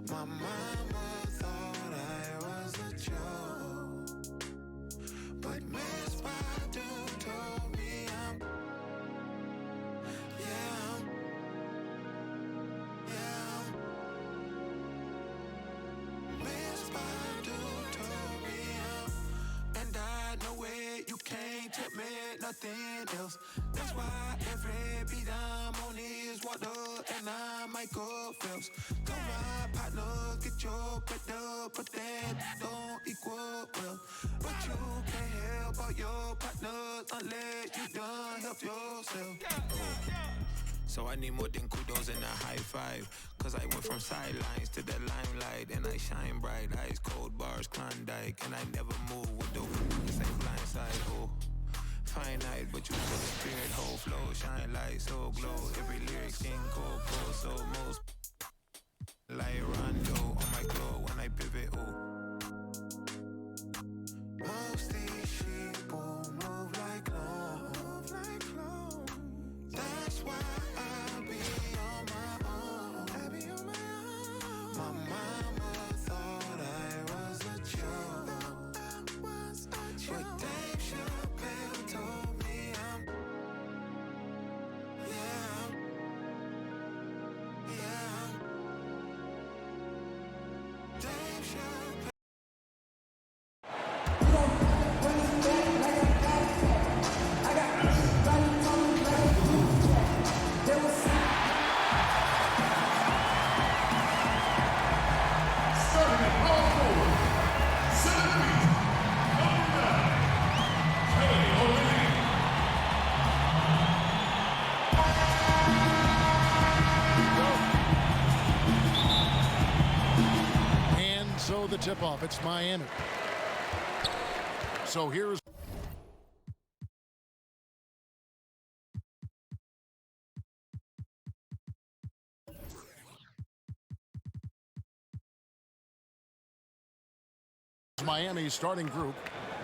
My mama thought I was a joke, but Miss Badu told me I'm Miss Badu told me and I know it, you can't tell me nothing else. That's why every beat I'm on is water and I'm Michael Phelps. Tell my partner, get your bread up, but that don't equal well. But you can't help out your partners unless you done help yourself. So I need more than kudos and a high five, cause I went from sidelines to the limelight, and I shine bright, ice cold bars, Klondike, and I never move with the same blind side. Oh, finite, but you feel the spirit, whole flow, shine light, so glow. Every lyric skin cold, cold, so most like Rondo on my glow when I pivot. Oh, most these sheeple move like clones. That's why I be on my own. My mama thought I was a joke, but Dave Chappelle told me I'm Dave Chappelle. So the tip-off, it's Miami. So here's Miami's starting group.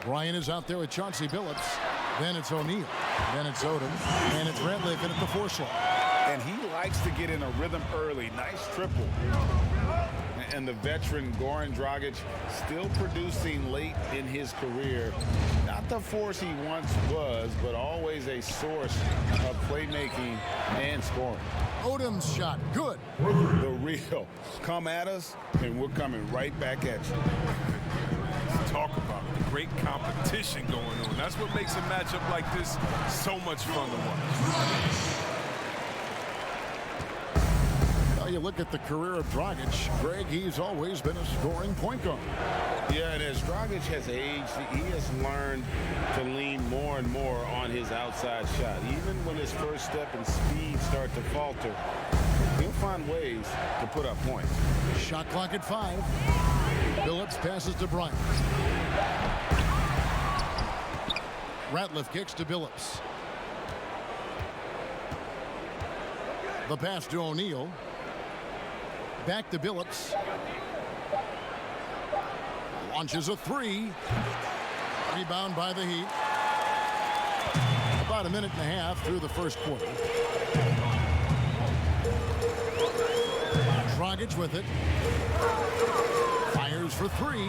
Bryant is out there with Chauncey Billups. Then it's O'Neal. Then it's Odom. And it's Ratliff in at the 4 slot. And he likes to get in a rhythm early. Nice triple. And the veteran Goran Dragic still producing late in his career. Not the force he once was, but always a source of playmaking and scoring. Odom's shot, good. The real. Come at us, and we're coming right back at you. Talk about the great competition going on. That's what makes a matchup like this so much fun to watch. You look at the career of Dragic, Greg, he's always been a scoring point guard. Yeah, and as Dragic has aged, he has learned to lean more and more on his outside shot. Even when his first step and speed start to falter, he'll find ways to put up points. Shot clock at 5. Billups passes to Bryant. Ratliff kicks to Billups. The pass to O'Neal. Back to Billups. Launches a 3. Rebound by the Heat. About a minute and a half through the first quarter. Dragic with it. Fires for 3.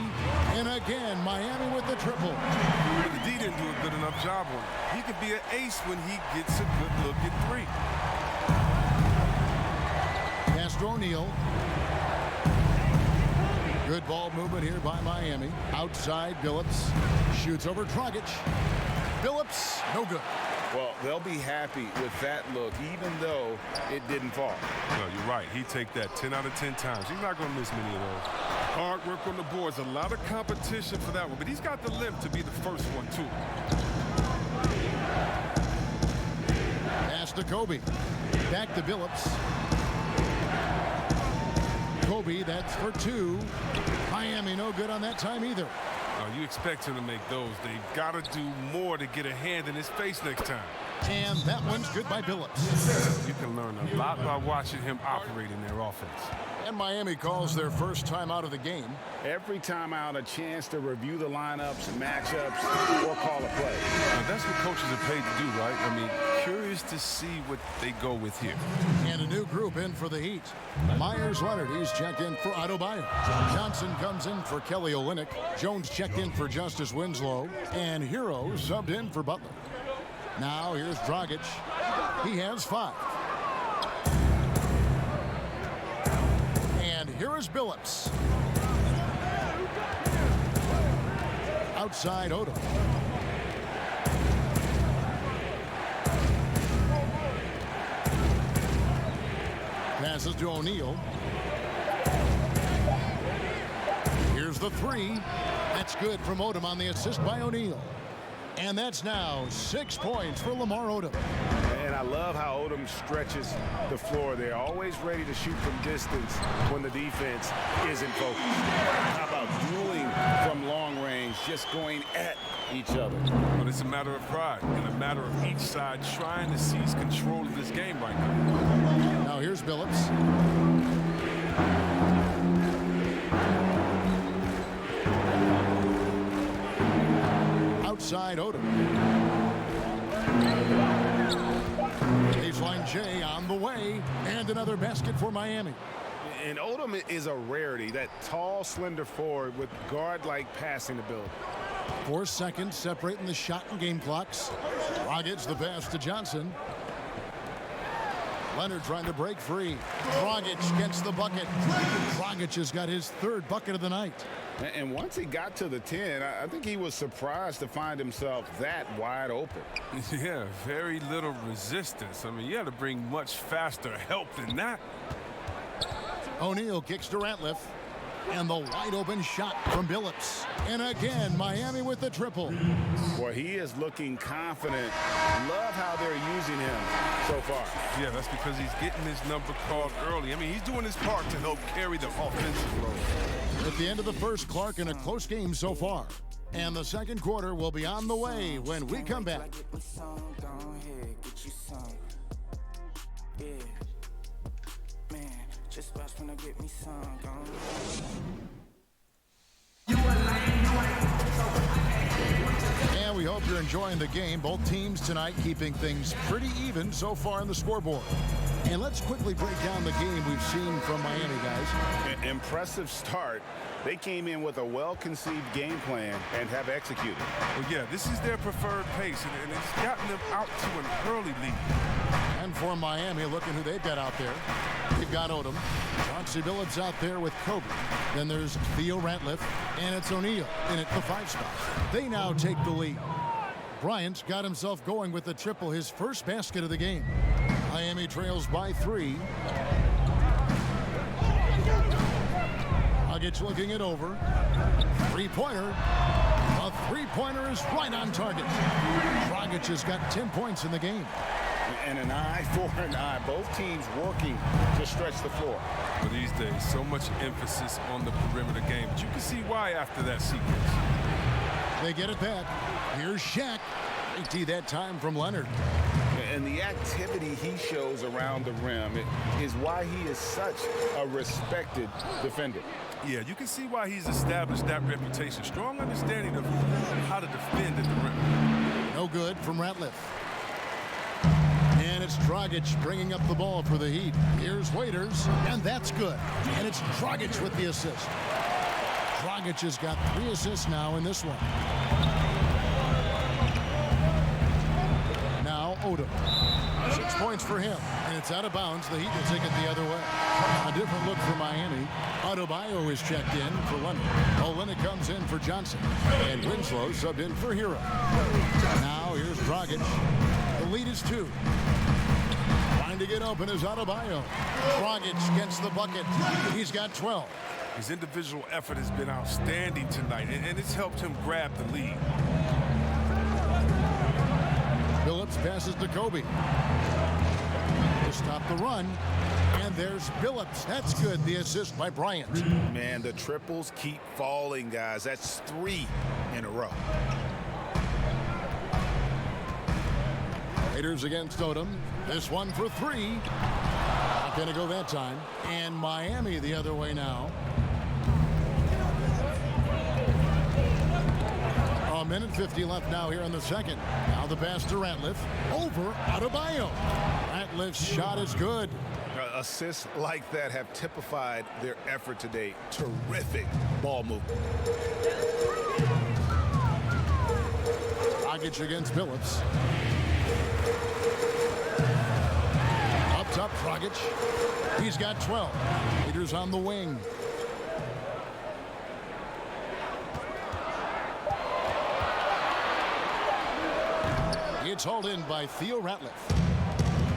And again, Miami with the triple. The D didn't do a good enough job on it. He could be an ace when he gets a good look at 3. Pass to O'Neal. Good ball movement here by Miami. Outside, Billups shoots over Dragic. Billups, no good. Well, they'll be happy with that look, even though it didn't fall. No, you're right. He'd take that 10 out of 10 times. He's not going to miss many of those. Hard work on the boards. A lot of competition for that one, but he's got the limp to be the first one, too. Pass to Kobe. Back to Billups. Kobe, that's for 2. Miami no good on that time either. You expect him to make those. They've got to do more to get a hand in his face next time. And that one's good by Billups. You can learn a lot by watching him operate in their offense. And Miami calls their first time out of the game. Every time out, a chance to review the lineups, matchups, or call a play. Now, that's what coaches are paid to do, right? I mean, curious to see what they go with here. And a new group in for the Heat. Myers-Leonard, he's checked in for Adebayo. Johnson comes in for Kelly Olynyk. Jones checked in for Justice Winslow. And Hero subbed in for Butler. Now here's Dragic. He has 5. And here is Billups. Outside Odom. Passes to O'Neal. Here's the 3. That's good from Odom on the assist by O'Neal. And that's now 6 points for Lamar Odom. And I love how Odom stretches the floor. They're always ready to shoot from distance when the defense isn't focused. How about dueling from long range, just going at each other? But it's a matter of pride and a matter of each side trying to seize control of this game right now. Now here's Billups. Outside Odom. Baseline J on the way. And another basket for Miami. And Odom is a rarity, that tall, slender forward with guard-like passing ability. 4 seconds separating the shot and game clocks. Dragic the pass to Johnson. Leonard trying to break free. Dragic gets the bucket. Dragic has got his 3rd bucket of the night. And once he got to the 10, I think he was surprised to find himself that wide open. Yeah, very little resistance. I mean, you had to bring much faster help than that. O'Neal kicks to Ratliff. And the wide open shot from Billups. And again, Miami with the triple. Boy, he is looking confident. Love how they're using him so far. Yeah, that's because he's getting his number called early. I mean, he's doing his part to help carry the offensive load. At the end of the first, Clark, in a close game so far. And the second quarter will be on the way when we come back. Just watch when I get me some. And we hope you're enjoying the game. Both teams tonight keeping things pretty even so far on the scoreboard. And let's quickly break down the game we've seen from Miami, guys. Impressive start. They came in with a well-conceived game plan and have executed. Well, yeah, this is their preferred pace, and it's gotten them out to an early lead. And for Miami, look at who they've got out there. They've got Odom. Chauncey Billups out there with Kobe. Then there's Theo Ratliff, and it's O'Neal in at the 5 spot. They now take the lead. Bryant got himself going with the triple, his first basket of the game. Miami trails by 3. Dragic looking it over. 3-pointer. A 3-pointer is right on target. Dragic has got 10 points in the game. And an eye for an eye. Both teams working to stretch the floor. But these days, so much emphasis on the perimeter game. But you can see why after that sequence. They get it back. Here's Shaq. Great that time from Leonard. And the activity he shows around the rim is why he is such a respected defender. Yeah, you can see why he's established that reputation. Strong understanding of how to defend at the rim. No good from Ratliff. And it's Dragic bringing up the ball for the Heat. Here's Waiters, and that's good. And it's Dragic with the assist. Dragic has got 3 assists now in this one. Now Odom. 6 points for him, and it's out of bounds. The Heat will take it the other way. A different look for Miami. Adebayo is checked in for London. Olynyk comes in for Johnson. And Winslow subbed in for Hero. Now here's Dragic. The lead is 2. Trying to get open is Adebayo. Dragic gets the bucket. He's got 12. His individual effort has been outstanding tonight, and it's helped him grab the lead. Billups passes to Kobe. To stop the run. And there's Billups. That's good. The assist by Bryant. Man, the triples keep falling, guys. That's 3 in a row. Raiders against Odom. This one for three. Not going to go that time. And Miami the other way now. A minute 50 left now here in the second. Now the pass to Ratliff. Over Adebayo. Ratliff's shot is good. Assists like that have typified their effort today. Terrific ball movement. Dragic against Billups. Up top, Dragic. He's got 12. Raiders on the wing. It's hauled in by Theo Ratliff.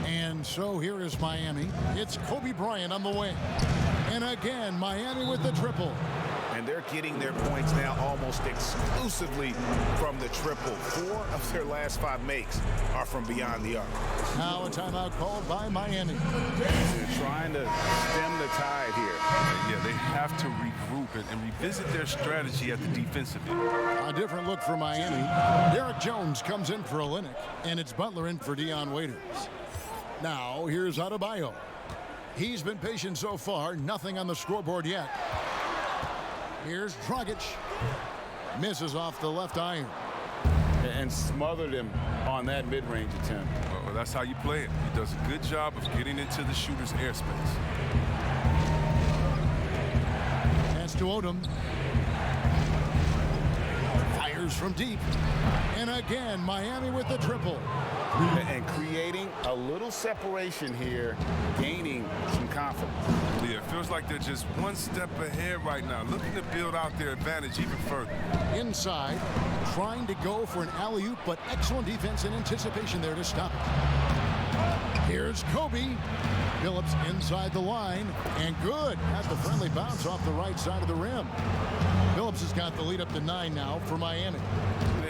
And so here is Miami. It's Kobe Bryant on the wing. And again, Miami with the triple. And they're getting their points now almost exclusively from the triple. 4 of their last 5 makes are from beyond the arc. Now a timeout called by Miami. They're trying to stem the tide here. Yeah, they have to regroup and revisit their strategy at the defensive end. A different look for Miami. Derek Jones comes in for Olynyk, and it's Butler in for Dion Waiters. Now here's Adebayo. He's been patient so far. Nothing on the scoreboard yet. Here's Dragic. Misses off the left iron. And smothered him on that mid-range attempt. Well, that's how you play it. He does a good job of getting into the shooter's airspace. Pass to Odom. Fires from deep. And again, Miami with the triple. And creating a little separation here, gaining some confidence. Yeah, it feels like they're just one step ahead right now, looking to build out their advantage even further. Inside, trying to go for an alley-oop, but excellent defense and anticipation there to stop it. Here's Kobe. Billups inside the line, and good. Has the friendly bounce off the right side of the rim. Billups has got the lead up to 9 now for Miami.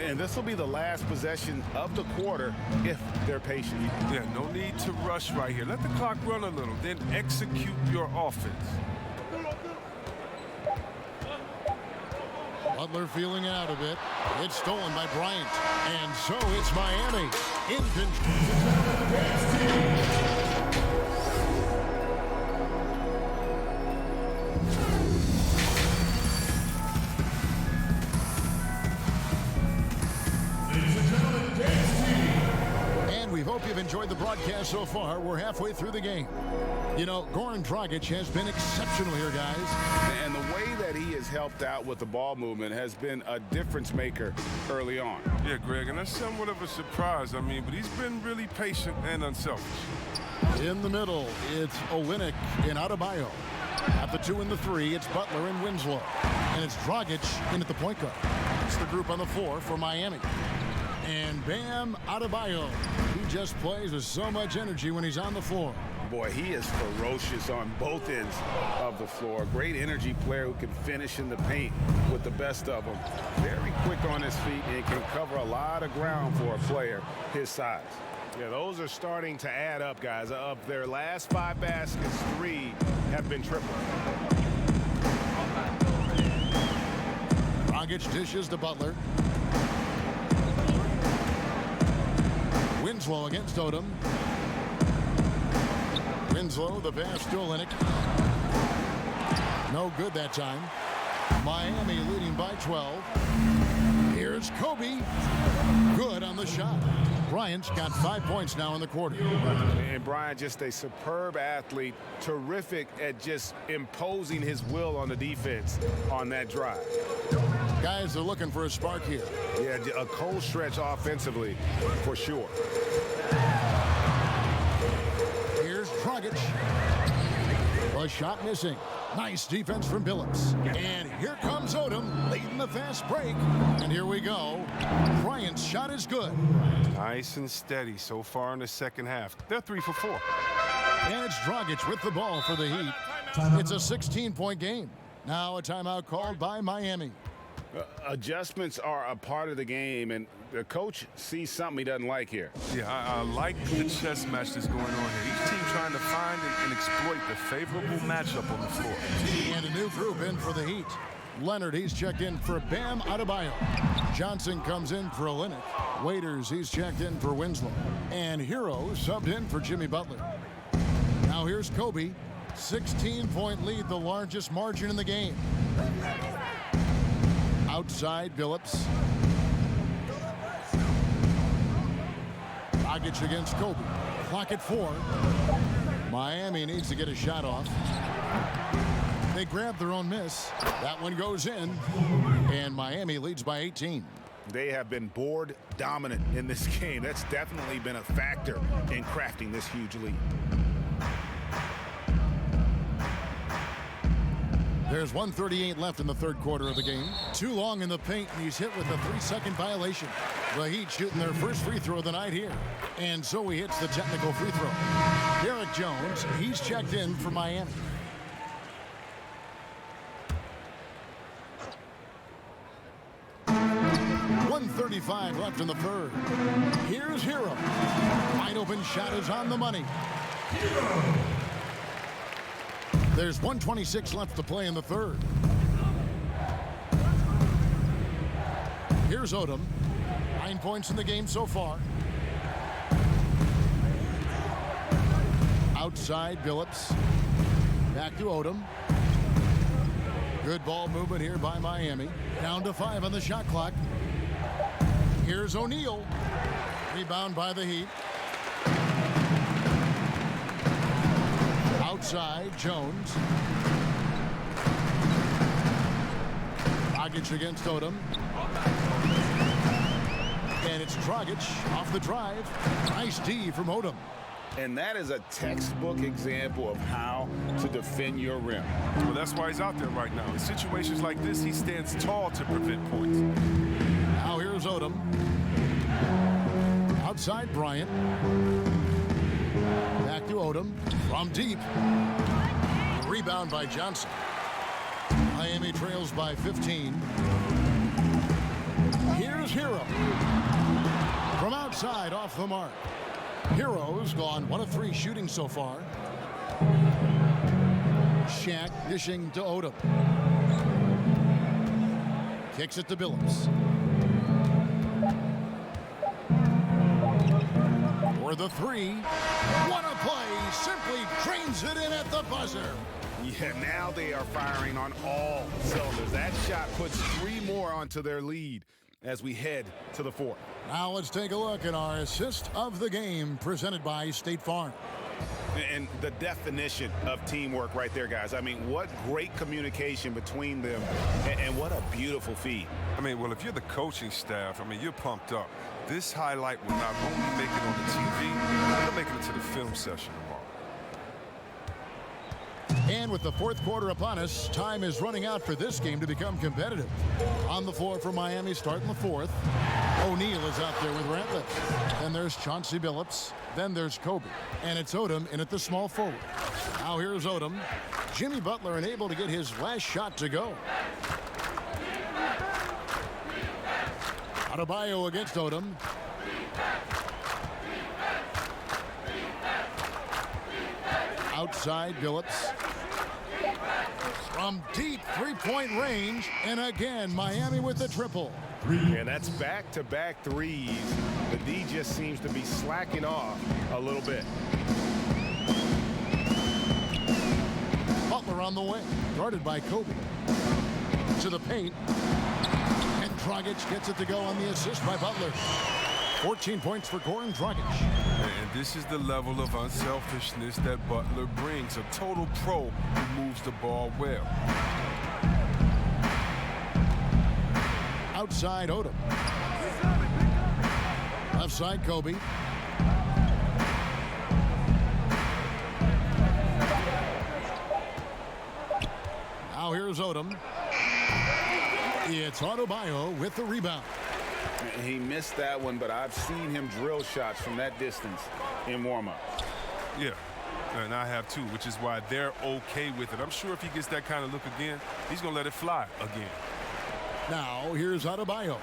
And this will be the last possession of the quarter if they're patient. Yeah, no need to rush right here. Let the clock run a little, then execute your offense. Butler feeling it out a bit. It's stolen by Bryant. And so it's Miami in control. Hope you've enjoyed the broadcast so far. We're halfway through the game. You know, Goran Dragic has been exceptional here, guys. And the way that he has helped out with the ball movement has been a difference maker early on. Yeah, Greg, and that's somewhat of a surprise. I mean, but he's been really patient and unselfish. In the middle, it's Olynyk and Adebayo. At the 2 and the 3, it's Butler and Winslow. And it's Dragic in at the point guard. It's the group on the floor for Miami. And Bam Adebayo. He just plays with so much energy when he's on the floor. Boy, he is ferocious on both ends of the floor. Great energy player who can finish in the paint with the best of them. Very quick on his feet and can cover a lot of ground for a player his size. Yeah, those are starting to add up, guys. Of their last 5 baskets, 3 have been triple. Dragic dishes to Butler. Winslow against Odom. Winslow, the pass to Olynyk. No good that time. Miami leading by 12. Here's Kobe. Good on the shot. Bryant's got 5 points now in the quarter. And Bryant, just a superb athlete. Terrific at just imposing his will on the defense on that drive. Guys are looking for a spark here. Yeah, a cold stretch offensively for sure. Here's Dragic. A shot missing. Nice defense from Billups. And here comes Odom leading the fast break. And here we go. Bryant's shot is good. Nice and steady so far in the second half. They're 3 for 4. And it's Dragic with the ball for the Heat. It's a 16-point game. Now a timeout called by Miami. Adjustments are a part of the game, and the coach sees something he doesn't like here. Yeah, I like the chess match that's going on here. Each team trying to find and exploit the favorable matchup on the floor. And a new group in for the Heat. Leonard, he's checked in for Bam Adebayo. Johnson comes in for Olynyk. Waiters, he's checked in for Winslow. And Hero subbed in for Jimmy Butler. Now here's Kobe. 16-point lead, the largest margin in the game. Outside, Billups. Dragic against Kobe. Clock at 4. Miami needs to get a shot off. They grab their own miss. That one goes in, and Miami leads by 18. They have been board dominant in this game. That's definitely been a factor in crafting this huge lead. There's 1:38 left in the third quarter of the game. Too long in the paint, and he's hit with a 3-second violation. The Heat shooting their first free throw of the night here. And so he hits the technical free throw. Derek Jones, he's checked in for Miami. .135 left in the third. Here's Hero. Wide open shot is on the money. There's 1:26 left to play in the third. Here's Odom. 9 points in the game so far. Outside, Billups. Back to Odom. Good ball movement here by Miami. Down to 5 on the shot clock. Here's O'Neal. Rebound by the Heat. Outside, Jones. Dragic against Odom. And it's Dragic off the drive. Nice D from Odom. And that is a textbook example of how to defend your rim. Well, that's why he's out there right now. In situations like this, he stands tall to prevent points. Now here's Odom. Outside, Bryant. Back to Odom. From deep. Rebound by Johnson. Miami trails by 15. Here's Hero. From outside, off the mark. Hero's gone 1 of 3 shooting so far. Shaq dishing to Odom. Kicks it to Billups. For the 3. What a play. Simply trains it in at the buzzer. Yeah, now they are firing on all cylinders. That shot puts 3 more onto their lead as we head to the 4th. Now let's take a look at our assist of the game presented by State Farm. And the definition of teamwork right there, guys. I mean, what great communication between them, and what a beautiful feed. I mean, well, if you're the coaching staff, I mean, you're pumped up. This highlight will not only make it on the TV, it'll make it into the film session tomorrow. And with the 4th quarter upon us, time is running out for this game to become competitive. On the floor for Miami, starting the 4th. O'Neal is out there with Ratliff. Then there's Chauncey Billups. Then there's Kobe. And it's Odom in at the small forward. Now here's Odom. Jimmy Butler unable to get his last shot to go. Adebayo against Odom. Outside, Billups. From deep 3-point range, and again, Miami with the triple. And that's back-to-back threes. The D just seems to be slacking off a little bit. Butler on the way, guarded by Kobe. To the paint, and Dragic gets it to go on the assist by Butler. 14 points for Goran Dragic. And this is the level of unselfishness that Butler brings. A total pro who moves the ball well. Outside Odom. Left side Kobe. Now here's Odom. It's Adebayo with the rebound. He missed that one, but I've seen him drill shots from that distance in warm-up. Yeah, and I have too, which is why they're okay with it. I'm sure if he gets that kind of look again, he's going to let it fly again. Now here's Adebayo.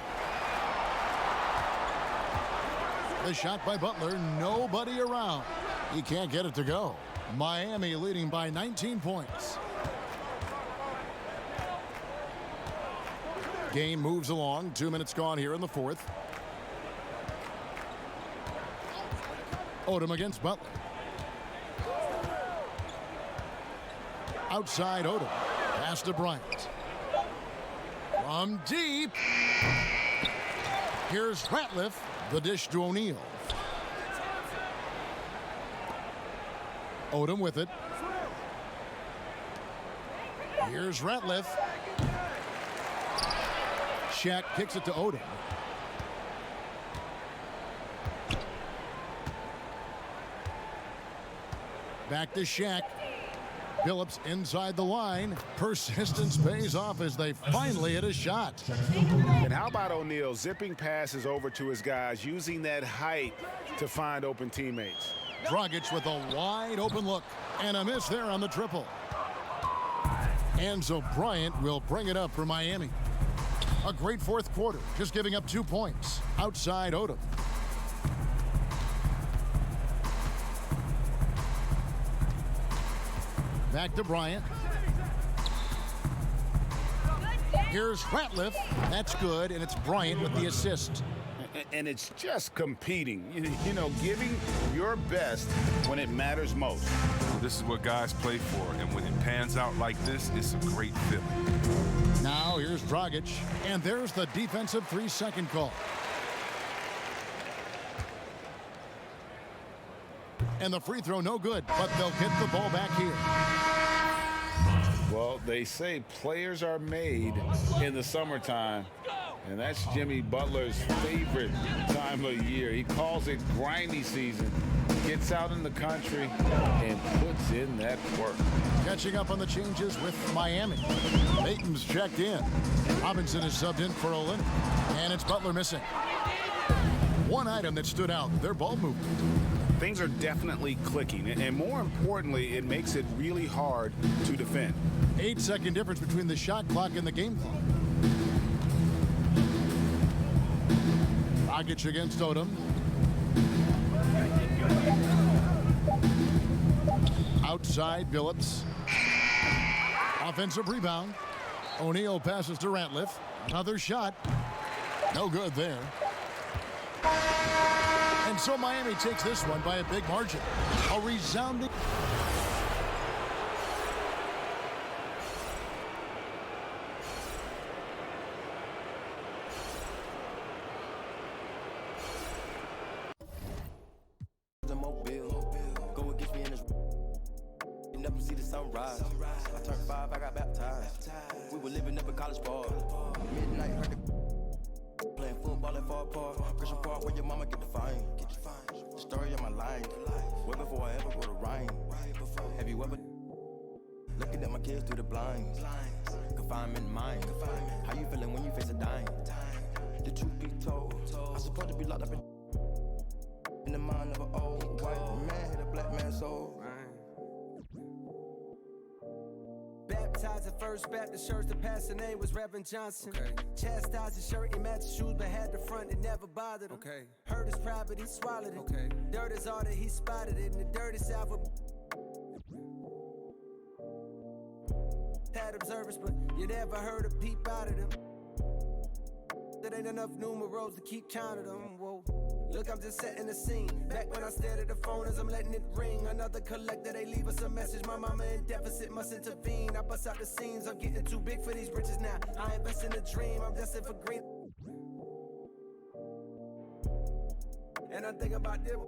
The shot by Butler, nobody around. He can't get it to go. Miami leading by 19 points. Game moves along. 2 minutes gone here in the fourth. Odom against Butler. Outside Odom. Pass to Bryant. From deep. Here's Ratliff. The dish to O'Neal. Odom with it. Here's Ratliff. Shaq kicks it to Odom. Back to Shaq. Phillips inside the line. Persistence pays off as they finally hit a shot. And how about O'Neal zipping passes over to his guys, using that height to find open teammates. Dragic with a wide open look. And a miss there on the triple. And so Bryant will bring it up for Miami. A great fourth quarter, just giving up 2 points. Outside Odom. Back to Bryant. Here's Ratliff. That's good, and it's Bryant with the assist. And it's just competing, you know, giving your best when it matters most. Well, this is what guys play for, and when it pans out like this, it's a great feeling. Now here's Dragic, and there's the defensive 3-second call. And the free throw no good, but they'll get the ball back here. Well, they say players are made in the summertime, and that's Jimmy Butler's favorite time of year. He calls it grimy season, gets out in the country, and puts in that work. Catching up on the changes with Miami. Payton's checked in. Robinson is subbed in for Olin, and it's Butler missing. One item that stood out, their ball movement. Things are definitely clicking, and more importantly, it makes it really hard to defend. 8-second difference between the shot clock and the game clock. Dragic against Odom. Outside Phillips. Offensive rebound. O'Neal passes to Ratliff. Another shot. No good there. And so Miami takes this one by a big margin. A resounding... Go against me in this. You never see the sunrise. I turned 5, I got baptized. We were living up in College Park. Midnight, heard the playing football at Far Park. Christian Park, where your mama get the fine. The story of my life. Way before I ever wrote a rhyme. Have you ever looking at my kids through the blinds? Confinement mind. How you feeling when you face a dime? The truth be told, I'm supposed to be locked up in the mind of an old white man, hit a black man's soul. Baptized at First Baptist Church, the pastor name was Reverend Johnson. Chastised his shirt, he matched his shoes, but had the front, it never bothered him. Hurt his pride, but he swallowed it. Dirt is all that he spotted it, and the dirty south had observers, but you never heard a peep out of them. There ain't enough numerals to keep count of them. Whoa. Look, I'm just setting the scene. Back when I stared at the phone as I'm letting it ring. Another collector, they leave us a message. My mama in deficit must intervene. I bust out the scenes. I'm getting too big for these bridges now. I invest in a dream. I'm destined for green. And I think about them.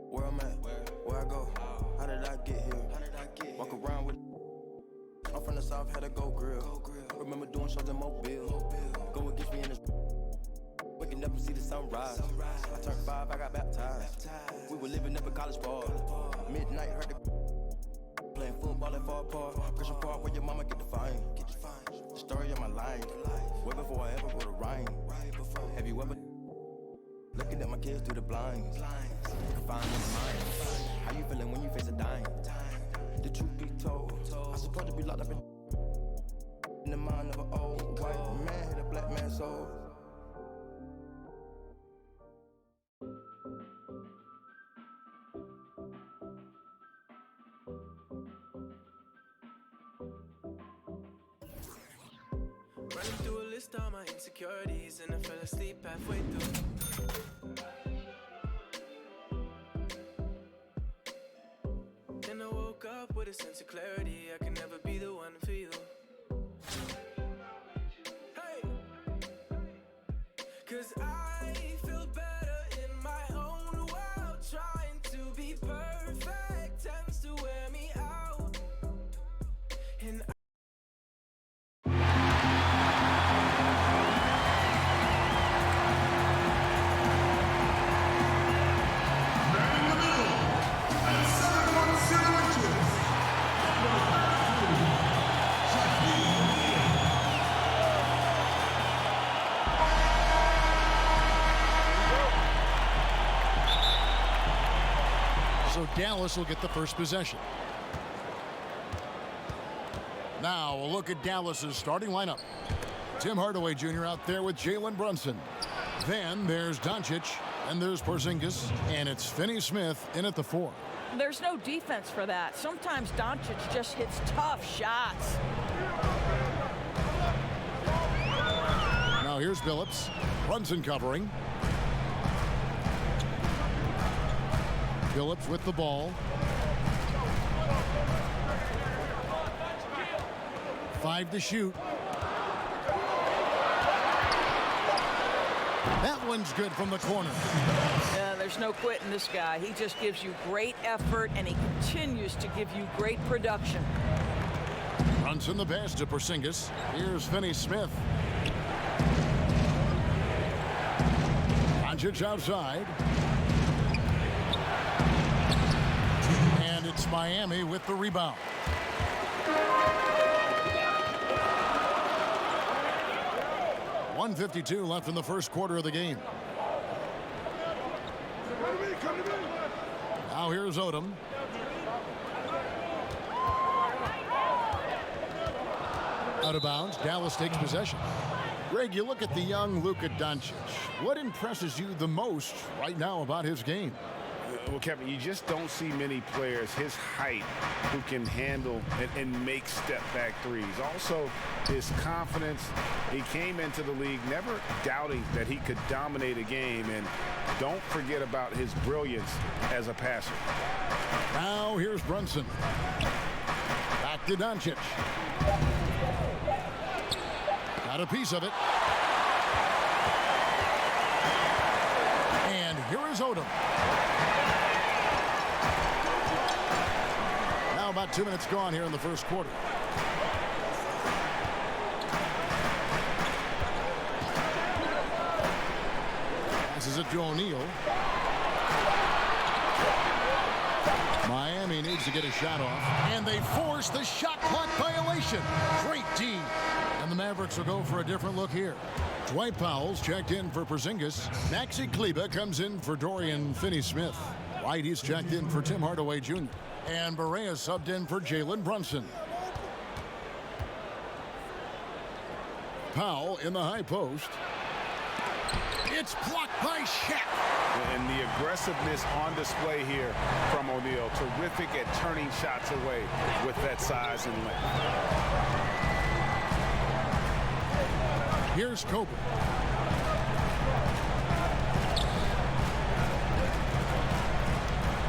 Where I'm at, where I go, how did I get here? Walk around with. I'm from the south, had a go grill. Remember doing shows in Mobile. Go against me in this. Waking up and see the sunrise. I turned 5, I got baptized. We were living up in College Park. Midnight, heard the playing football at Far Park. Christian Park, where your mama get the fine. The story of my life. Way before I ever wrote a rhyme. Have you ever looking at my kids through the blinds? Confined in the mind. How you feeling when you face a dime? The truth be told, I'm supposed to be locked up in the mind of an old white man, hit a black man's soul. Running through a list of my insecurities, and I fell asleep halfway through. Then I woke up with a sense of clarity. I can never be the one for you. Hey, 'cause I feel better in my own world. Trying to be perfect tends to wear me out. And So Dallas will get the first possession. Now a look at Dallas's starting lineup. Tim Hardaway Jr. out there with Jalen Brunson. Then there's Doncic, and there's Porzingis, and it's Finney-Smith in at the 4. There's no defense for that. Sometimes Doncic just hits tough shots. Now here's Billups. Brunson covering. Billups with the ball. 5 to shoot. That one's good from the corner. Yeah, there's no quitting this guy. He just gives you great effort, and he continues to give you great production. Brunson the pass to Porzingis. Here's Finney-Smith. Doncic outside. And it's Miami with the rebound. .152 left in the first quarter of the game. Now here's Odom. Out of bounds. Dallas takes possession. Greg, you look at the young Luka Doncic. What impresses you the most right now about his game? Well, Kevin, you just don't see many players his height who can handle and make step-back threes. Also, his confidence. He came into the league never doubting that he could dominate a game. And don't forget about his brilliance as a passer. Now here's Brunson. Back to Doncic. Got a piece of it. And here is Odom. Now about 2 minutes gone here in the first quarter. Passes it to O'Neal. Miami needs to get a shot off. And they force the shot clock violation. Great D. And the Mavericks will go for a different look here. Dwight Powell's checked in for Porzingis. Maxi Kleber comes in for Dorian Finney-Smith. White, he's checked in for Tim Hardaway Jr. And Barea subbed in for Jalen Brunson. Powell in the high post. It's blocked by Shaq. And the aggressiveness on display here from O'Neal. Terrific at turning shots away with that size and length. Here's Kobe.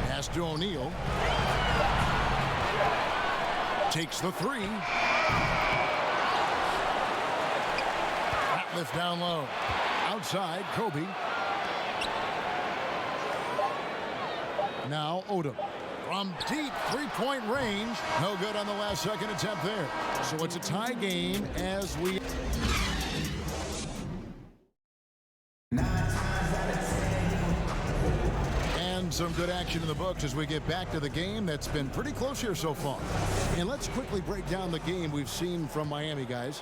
Pass to O'Neal. Takes the 3. That lift down low. Outside, Kobe. Now Odom. From deep three-point range. No good on the last second attempt there. So it's a tie game as we... And some good action in the books as we get back to the game that's been pretty close here so far. And let's quickly break down the game we've seen from Miami, guys.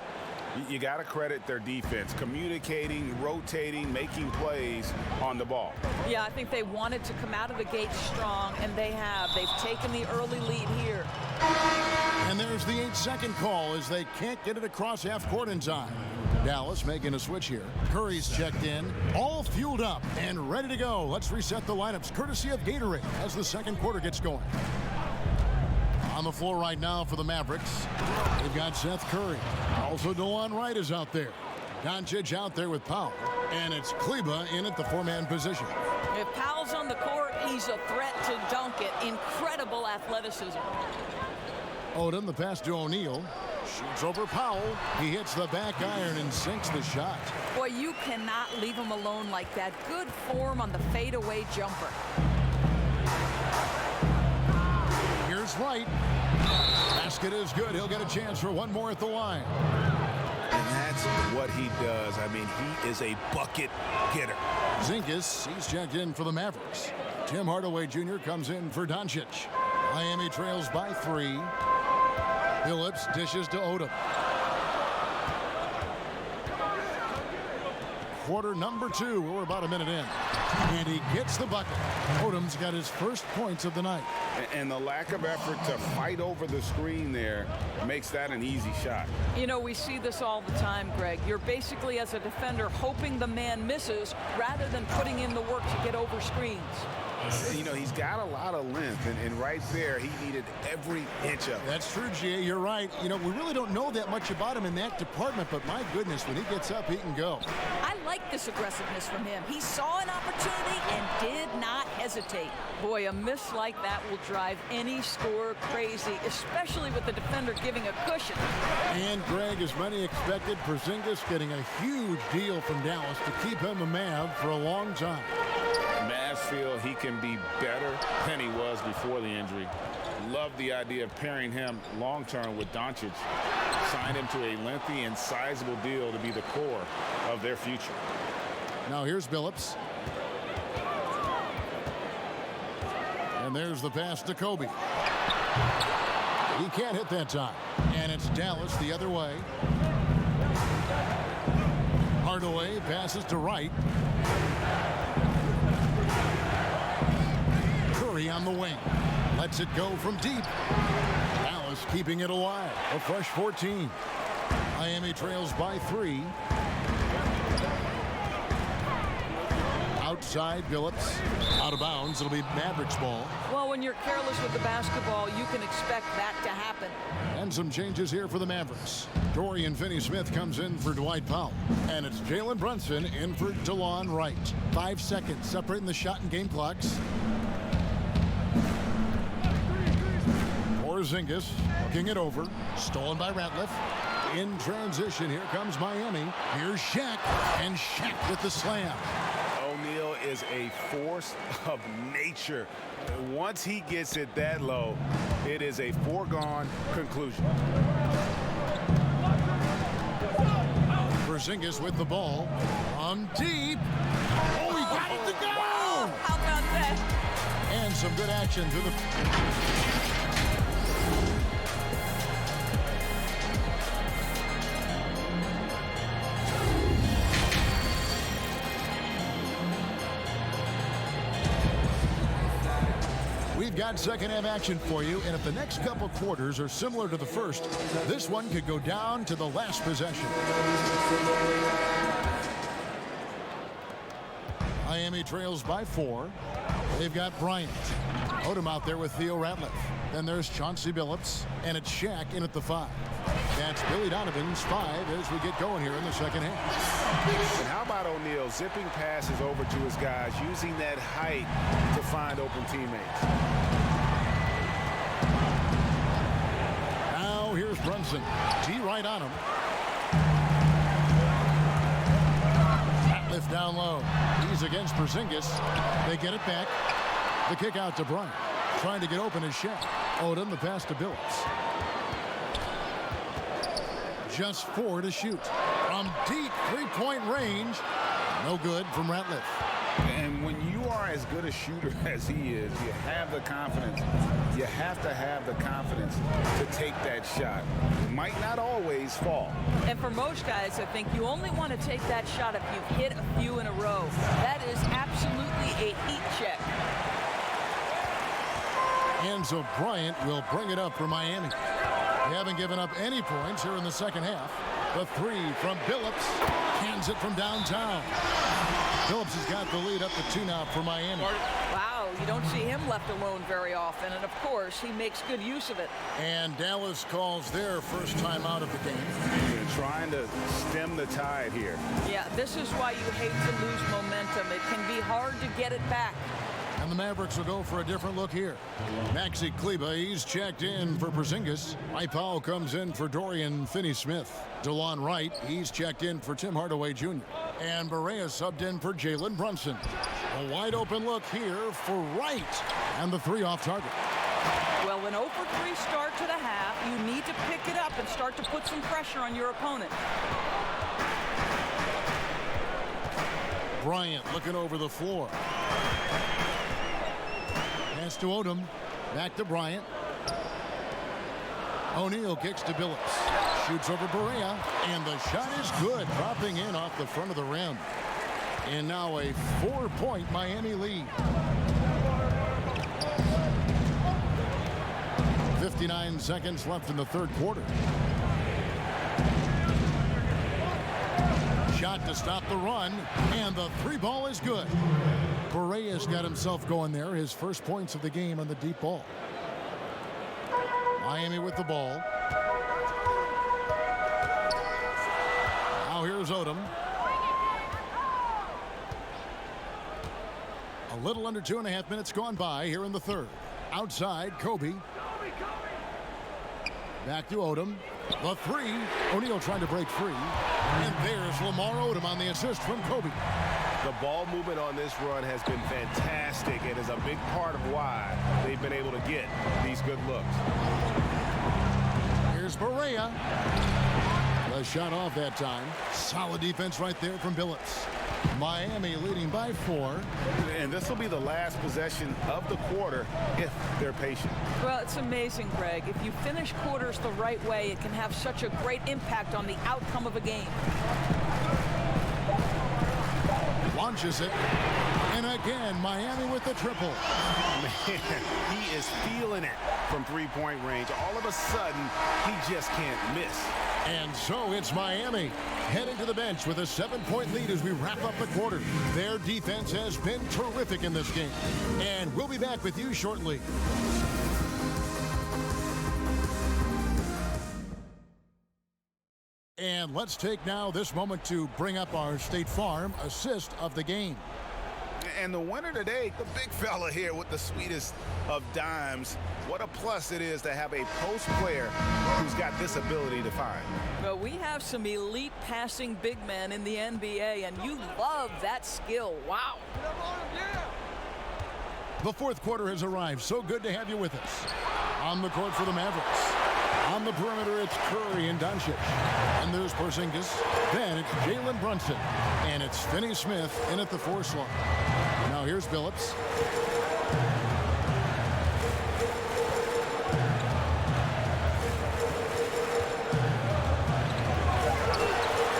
You got to credit their defense, communicating, rotating, making plays on the ball. Yeah, I think they wanted to come out of the gate strong, and they have. They've taken the early lead here. And there's the 8-second call as they can't get it across half court in time. Dallas making a switch here. Curry's checked in, all fueled up and ready to go. Let's reset the lineups courtesy of Gatorade as the second quarter gets going. On the floor right now for the Mavericks, they've got Seth Curry. Also, DeLon Wright is out there. Doncic out there with Powell. And it's Kleba in at the four-man position. If Powell's on the court, he's a threat to dunk it. Incredible athleticism. Odom, the pass to O'Neal. Shoots over Powell. He hits the back iron and sinks the shot. Boy, you cannot leave him alone like that. Good form on the fadeaway jumper. Here's Wright. Basket is good. He'll get a chance for one more at the line. And that's what he does. I mean, he is a bucket getter. Zingas, he's checked in for the Mavericks. Tim Hardaway Jr. comes in for Doncic. Miami trails by 3. Phillips dishes to Odom. Quarter number 2. We're about a minute in. And he gets the bucket. Odom's got his first points of the night. And the lack of effort to fight over the screen there makes that an easy shot. You know, we see this all the time, Greg. You're basically, as a defender, hoping the man misses rather than putting in the work to get over screens. You know, he's got a lot of length, and right there, he needed every inch of it. That's true, G.A. You're right. You know, we really don't know that much about him in that department, but my goodness, when he gets up, he can go. I like this aggressiveness from him. He saw an opportunity and did not hesitate. Boy, a miss like that will drive any scorer crazy, especially with the defender giving a cushion. And, Greg, as many expected, Porzingis getting a huge deal from Dallas to keep him a Mav for a long time. Mavs feel he can be better than he was before the injury. Love the idea of pairing him long-term with Doncic. Signed him to a lengthy and sizable deal to be the core of their future. Now here's Phillips. And there's the pass to Kobe. He can't hit that time. And it's Dallas the other way. Hardaway passes to Wright. Curry on the wing. Lets it go from deep. Dallas keeping it alive. A fresh 14. Miami trails by 3. Outside, Phillips. Out of bounds. It'll be Mavericks ball. Well, when you're careless with the basketball, you can expect that to happen. And some changes here for the Mavericks. Dorian Finney-Smith comes in for Dwight Powell. And it's Jalen Brunson in for DeLon Wright. 5 seconds separating the shot and game clocks. Porzingis looking it over. Stolen by Ratliff. In transition, here comes Miami. Here's Shaq. And Shaq with the slam. O'Neal is a force of nature. Once he gets it that low, it is a foregone conclusion. Porzingis with the ball. On deep. Oh, he got it to go! Wow, how about that? And some good action to the... We've got second half action for you, and if the next couple quarters are similar to the first, this one could go down to the last possession. Miami trails by 4. They've got Bryant. Odom out there with Theo Ratliff. Then there's Chauncey Billups, and it's Shaq in at the 5. That's Billy Donovan's 5 as we get going here in the second half. And how about O'Neal zipping passes over to his guys, using that height to find open teammates? Now here's Brunson. T right on him. Ratliff down low. He's against Porzingis. They get it back. The kick out to Bryant. Trying to get open is Shaq. Odom, the pass to Billups. Just 4 to shoot. From deep three-point range. No good from Ratliff. And when you are as good a shooter as he is, you have the confidence. You have to have the confidence to take that shot. It might not always fall. And for most guys, I think you only want to take that shot if you've hit a few in a row. That is absolutely a heat check. And so Bryant will bring it up for Miami. They haven't given up any points here in the second half. The 3 from Billups. Cans it from downtown. Phillips has got the lead up to 2 now for Miami. Wow, You don't see him left alone very often, and of course, he makes good use of it. And Dallas calls their first time out of the game. They're trying to stem the tide here. Yeah, this is why you hate to lose momentum. It can be hard to get it back. And the Mavericks will go for a different look here. Maxi Kleba, he's checked in for Porzingis. Mike Powell comes in for Dorian Finney-Smith. DeLon Wright, he's checked in for Tim Hardaway Jr. And Barea subbed in for Jalen Brunson. A wide open look here for Wright. And the three off target. Well, an 0 for 3 start to the half, you need to pick it up and start to put some pressure on your opponent. Bryant looking over the floor. Pass to Odom. Back to Bryant. O'Neal kicks to Billups. Shoots over Barea. And the shot is good. Dropping in off the front of the rim. And now a 4-point Miami lead. 59 seconds left in the third quarter. Shot to stop the run, and the three ball is good. Barea's got himself going there, his first points of the game on the deep ball. Miami with the ball. Now here's Odom. A little under 2.5 minutes gone by here in the third. Outside, Kobe. Back to Odom. The three. O'Neal trying to break free. And there's Lamar Odom on the assist from Kobe. The ball movement on this run has been fantastic and is a big part of why they've been able to get these good looks. Here's Barea. The shot off that time. Solid defense right there from Billups. Miami leading by 4. And this will be the last possession of the quarter if they're patient. Well, it's amazing, Greg. If you finish quarters the right way, it can have such a great impact on the outcome of a game. Launches it. And again, Miami with the triple. Man, he is feeling it from three-point range. All of a sudden, he just can't miss. And so it's Miami heading to the bench with a 7-point lead as we wrap up the quarter. Their defense has been terrific in this game. And we'll be back with you shortly. And let's take now this moment to bring up our State Farm assist of the game. And the winner today, the big fella here with the sweetest of dimes. What a plus it is to have a post player who's got this ability to find. Well, we have some elite passing big men in the NBA, and you love that skill. Wow. The fourth quarter has arrived. So good to have you with us. On the court for the Mavericks. On the perimeter, it's Curry and Doncic. And there's Porzingis. Then it's Jalen Brunson. And it's Finney-Smith in at the 4 slot. Now here's Billups.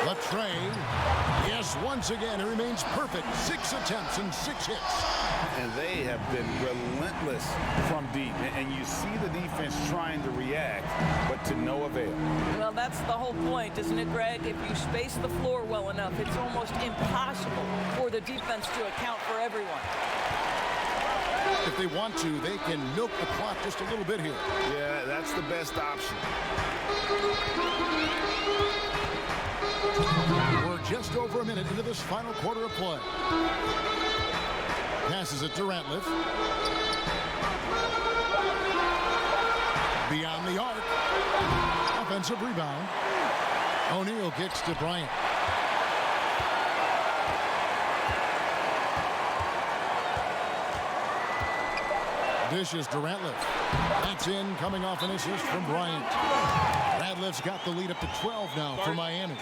Latrey. Yes, once again, it remains perfect. 6 attempts and 6 hits. And they have been relentless from deep. And you see the defense trying to react, but to no avail. Well, that's the whole point, isn't it, Greg? If you space the floor well enough, it's almost impossible for the defense to account for everyone. If they want to, they can milk the clock just a little bit here. Yeah, that's the best option. We're just over a minute into this final quarter of play. Passes it to Ratliff. Beyond the arc. Offensive rebound. O'Neal kicks to Bryant. Dishes to Ratliff. That's in, coming off an assist from Bryant. Ratliff's got the lead up to 12 now for Miami.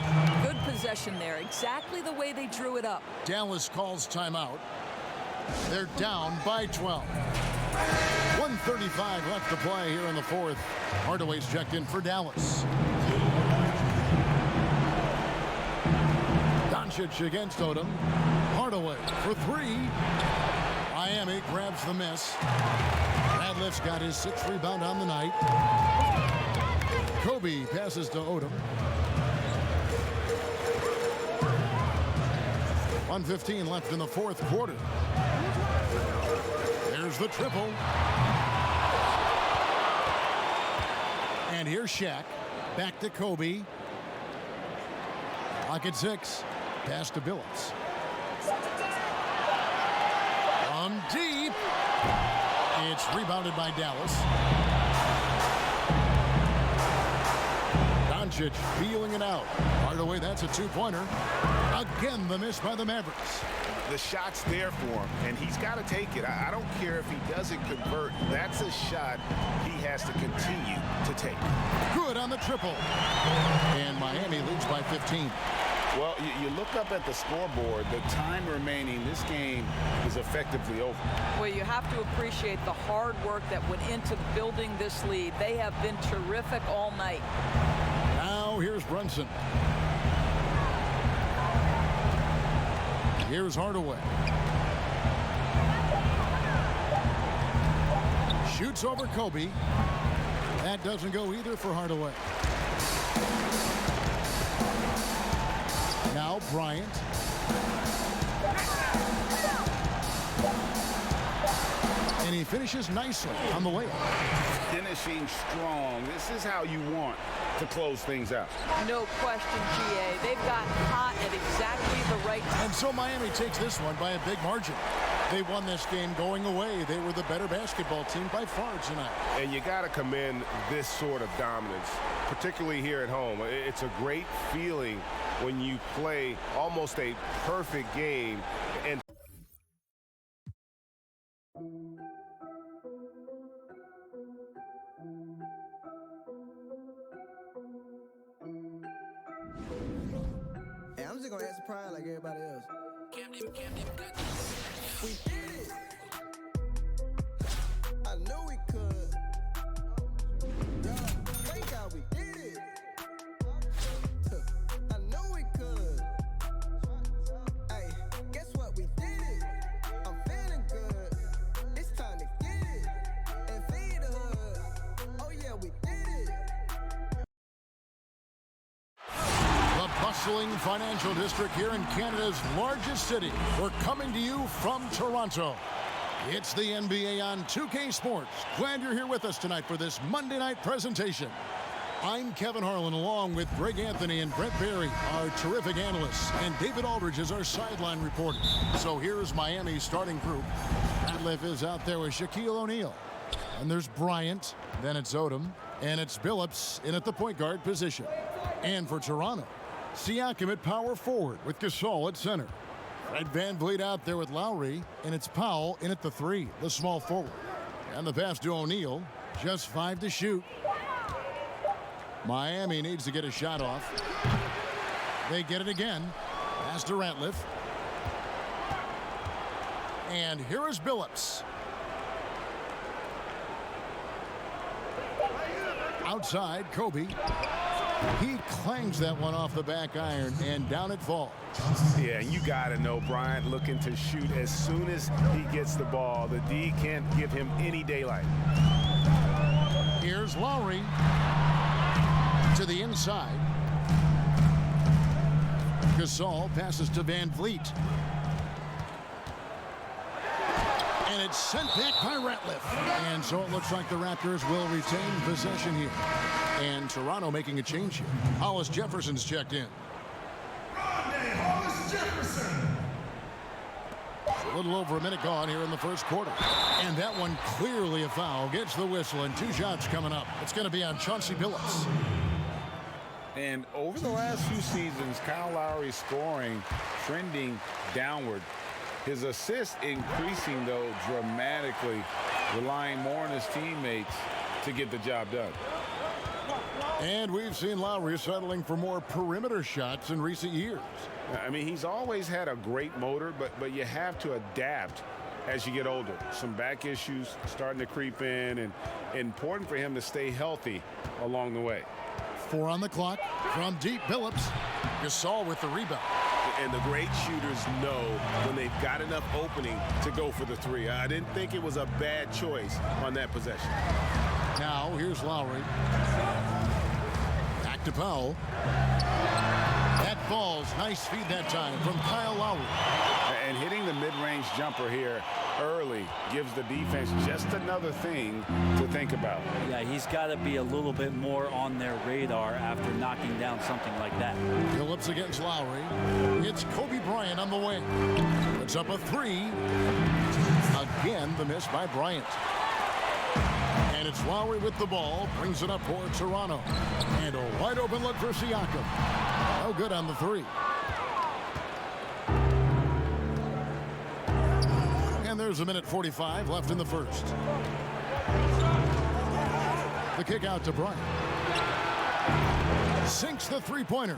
Good possession there, exactly the way they drew it up. Dallas calls timeout. They're down by 12. 1:35 left to play here in the fourth. Hardaway's checked in for Dallas. Doncic against Odom. Hardaway for 3. Miami grabs the miss. Ratliff's got his 6th rebound on the night. Kobe passes to Odom. 1:15 left in the fourth quarter. There's the triple. And here's Shaq. Back to Kobe. Clock at 6. Pass to Billups. From deep. It's rebounded by Dallas. Doncic feeling it out. Hardaway, that's a two-pointer. Again, the miss by the Mavericks. The shot's there for him, and he's got to take it. I don't care if he doesn't convert. That's a shot he has to continue to take. Good on the triple. And Miami leads by 15. Well, you look up at the scoreboard. The time remaining, this game is effectively over. Well, you have to appreciate the hard work that went into building this lead. They have been terrific all night. Now here's Brunson. Here's Hardaway. Shoots over Kobe. That doesn't go either for Hardaway. Now Bryant. And he finishes nicely on the layup. Finishing strong. This is how you want to close things out. No question, GA. They've got hot at exactly the right time. And so Miami takes this one by a big margin. They won this game going away. They were the better basketball team by far tonight. And you got to commend this sort of dominance, particularly here at home. It's a great feeling when you play almost a perfect game. And Hey, I'm just gonna act surprised like everybody else. We did it. I know we could. Yeah, thank God we did it. I know we could. Hey, guess what? We did it. I'm feeling good. It's time to get it and feed the hood. Oh yeah, we did it. The bustling financial district here in Canada's largest city. We're coming to you from Toronto. It's the NBA on 2K Sports. Glad you're here with us tonight for this Monday night presentation. I'm Kevin Harlan along with Greg Anthony and Brett Barry, our terrific analysts, and David Aldridge is our sideline reporter. So here's Miami's starting group. Ratliff is out there with Shaquille O'Neal. And there's Bryant, then it's Odom, and it's Billups in at the point guard position. And for Toronto, Siakam at power forward with Gasol at center. Fred VanVleet out there with Lowry, and it's Powell in at the 3, the small forward. And the pass to O'Neal, just 5 to shoot. Miami needs to get a shot off. They get it again. Pass to Ratliff. And here is Billups. Outside, Kobe. He clangs that one off the back iron, and down it falls. yeah, you got to know Bryant looking to shoot as soon as he gets the ball. The D can't give him any daylight. Here's Lowry to the inside. Gasol passes to VanVleet. And it's sent back by Ratliff. And so it looks like the Raptors will retain possession here. And Toronto making a change here. Hollis Jefferson's checked in. Hollis Jefferson. A little over a minute gone here in the first quarter. And that one clearly a foul. Gets the whistle and 2 shots coming up. It's going to be on Chauncey Billups. And over the last few seasons, Kyle Lowry's scoring trending downward. His assists increasing, though, dramatically, relying more on his teammates to get the job done. And we've seen Lowry settling for more perimeter shots in recent years. I mean, he's always had a great motor, but you have to adapt as you get older. Some back issues starting to creep in, and important for him to stay healthy along the way. 4 on the clock from deep. Billups. Gasol with the rebound. And the great shooters know when they've got enough opening to go for the 3. I didn't think it was a bad choice on that possession. Now here's Lowry. Back to Powell. That falls. Nice feed that time from Kyle Lowry. And hitting the mid-range jumper here early gives the defense just another thing to think about. Yeah, he's got to be a little bit more on their radar after knocking down something like that. Phillips against Lowry. It's Kobe Bryant on the wing. Puts up a three. Again, the miss by Bryant. And it's Lowry with the ball. Brings it up for Toronto. And a wide open look for Siakam. No good on the three. And there's a minute 45 left in the first. The kick out to Bryant. Sinks the three-pointer.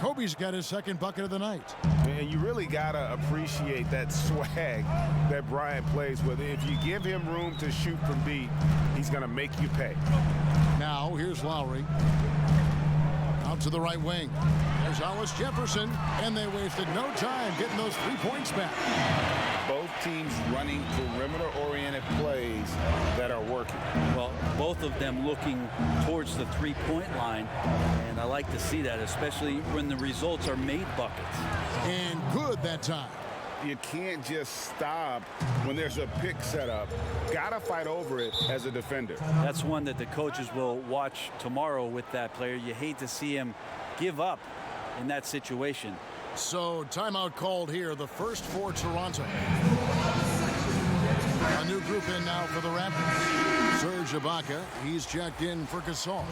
Kobe's got his second bucket of the night. And you really got to appreciate that swag that Bryant plays with. If you give him room to shoot from deep, he's going to make you pay. Now, here's Lowry. Out to the right wing. There's Hollis Jefferson, and they wasted no time getting those 3 points back. Both teams running perimeter-oriented plays that are working. Well, both of them looking towards the three-point line, and I like to see that, especially when the results are made buckets. And good that time. You can't just stop when there's a pick set up. Gotta fight over it as a defender. That's one that the coaches will watch tomorrow with that player. You hate to see him give up in that situation. So timeout called here, the first for Toronto. A new group in now for the Raptors. Serge Ibaka, he's checked in for Gasol.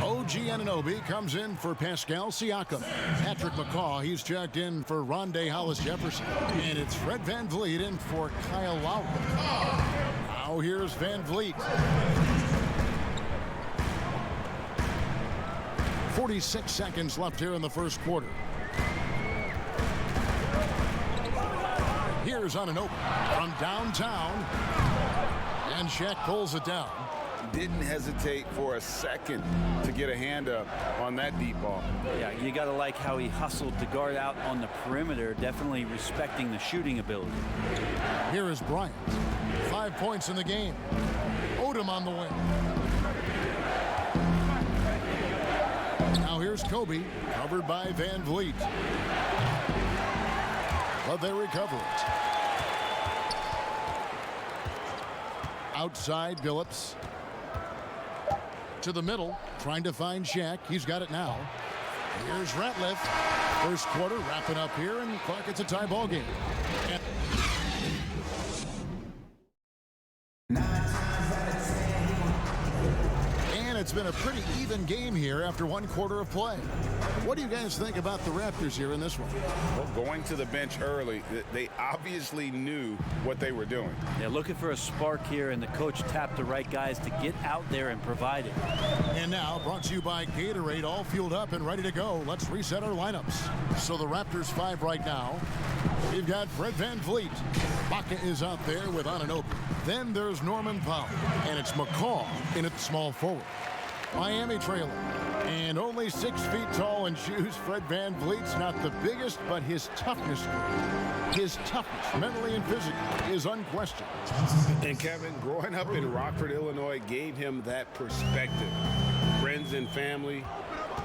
OG Anunoby comes in for Pascal Siakam. Patrick McCaw, he's checked in for Rondé Hollis Jefferson. And it's Fred VanVleet in for Kyle Lowry. Now here's VanVleet. 46 seconds left here in the first quarter. Here's Anunoby from downtown. And Shaq pulls it down. Didn't hesitate for a second to get a hand up on that deep ball. Yeah, you got to like how he hustled to guard out on the perimeter, definitely respecting the shooting ability. Here is Bryant. 5 points in the game. Odom on the wing. Now here's Kobe, covered by VanVleet. But they recover it. Outside, Billups. To the middle, trying to find Shaq. He's got it now. Here's Ratliff. First quarter wrapping up here, and Clark, it's a tie ball game. And it's been a pretty even game here after one quarter of play. What do you guys think about the Raptors here in this one? Well, going to the bench early, they obviously knew what they were doing. Yeah, looking for a spark here, and the coach tapped the right guys to get out there and provide it. And now, brought to you by Gatorade, all fueled up and ready to go. Let's reset our lineups. So the Raptors 5 right now. We've got Fred VanVleet. Baca is out there with Anunoby. Then there's Norman Powell. And it's McCaw in at small forward. Miami trailer. And only 6 feet tall in shoes, Fred VanVleet's not the biggest, but his toughness, mentally and physically, is unquestioned. And Kevin, growing up in Rockford, Illinois, gave him that perspective. Friends and family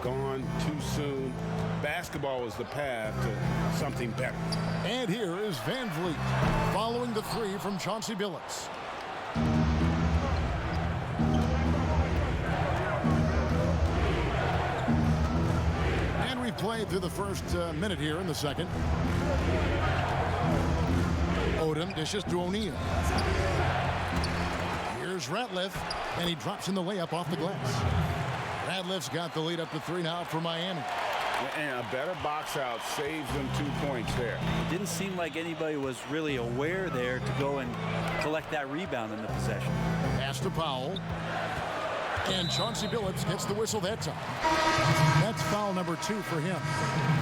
gone too soon. Basketball was the path to something better. And here is VanVleet, following the three from Chauncey Billups. Played through the first minute here in the second. Odom dishes to O'Neal. Here's Ratliff, and he drops in the layup off the glass. Ratliff's got the lead up to 3 now for Miami. And a better box out saves them 2 points there. It didn't seem like anybody was really aware there to go and collect that rebound in the possession. Pass to Powell. And Chauncey Billups gets the whistle that time. That's foul number 2 for him.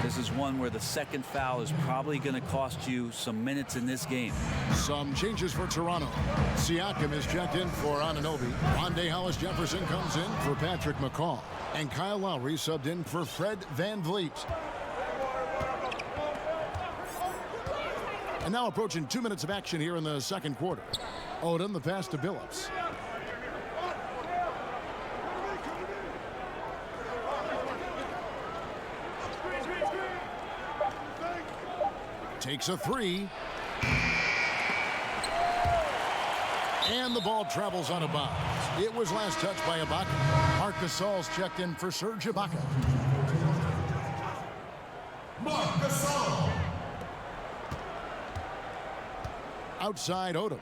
This is one where the second foul is probably going to cost you some minutes in this game. Some changes for Toronto. Siakam is checked in for Anunoby. Rondé Hollis Jefferson comes in for Patrick McCaw. And Kyle Lowry subbed in for Fred VanVleet. And now approaching 2 minutes of action here in the second quarter. Odom, the pass to Billups. Takes a 3. And the ball travels out of bounds. It was last touched by Ibaka. Marc Gasol's checked in for Serge Ibaka. Marc Gasol. Outside Odom.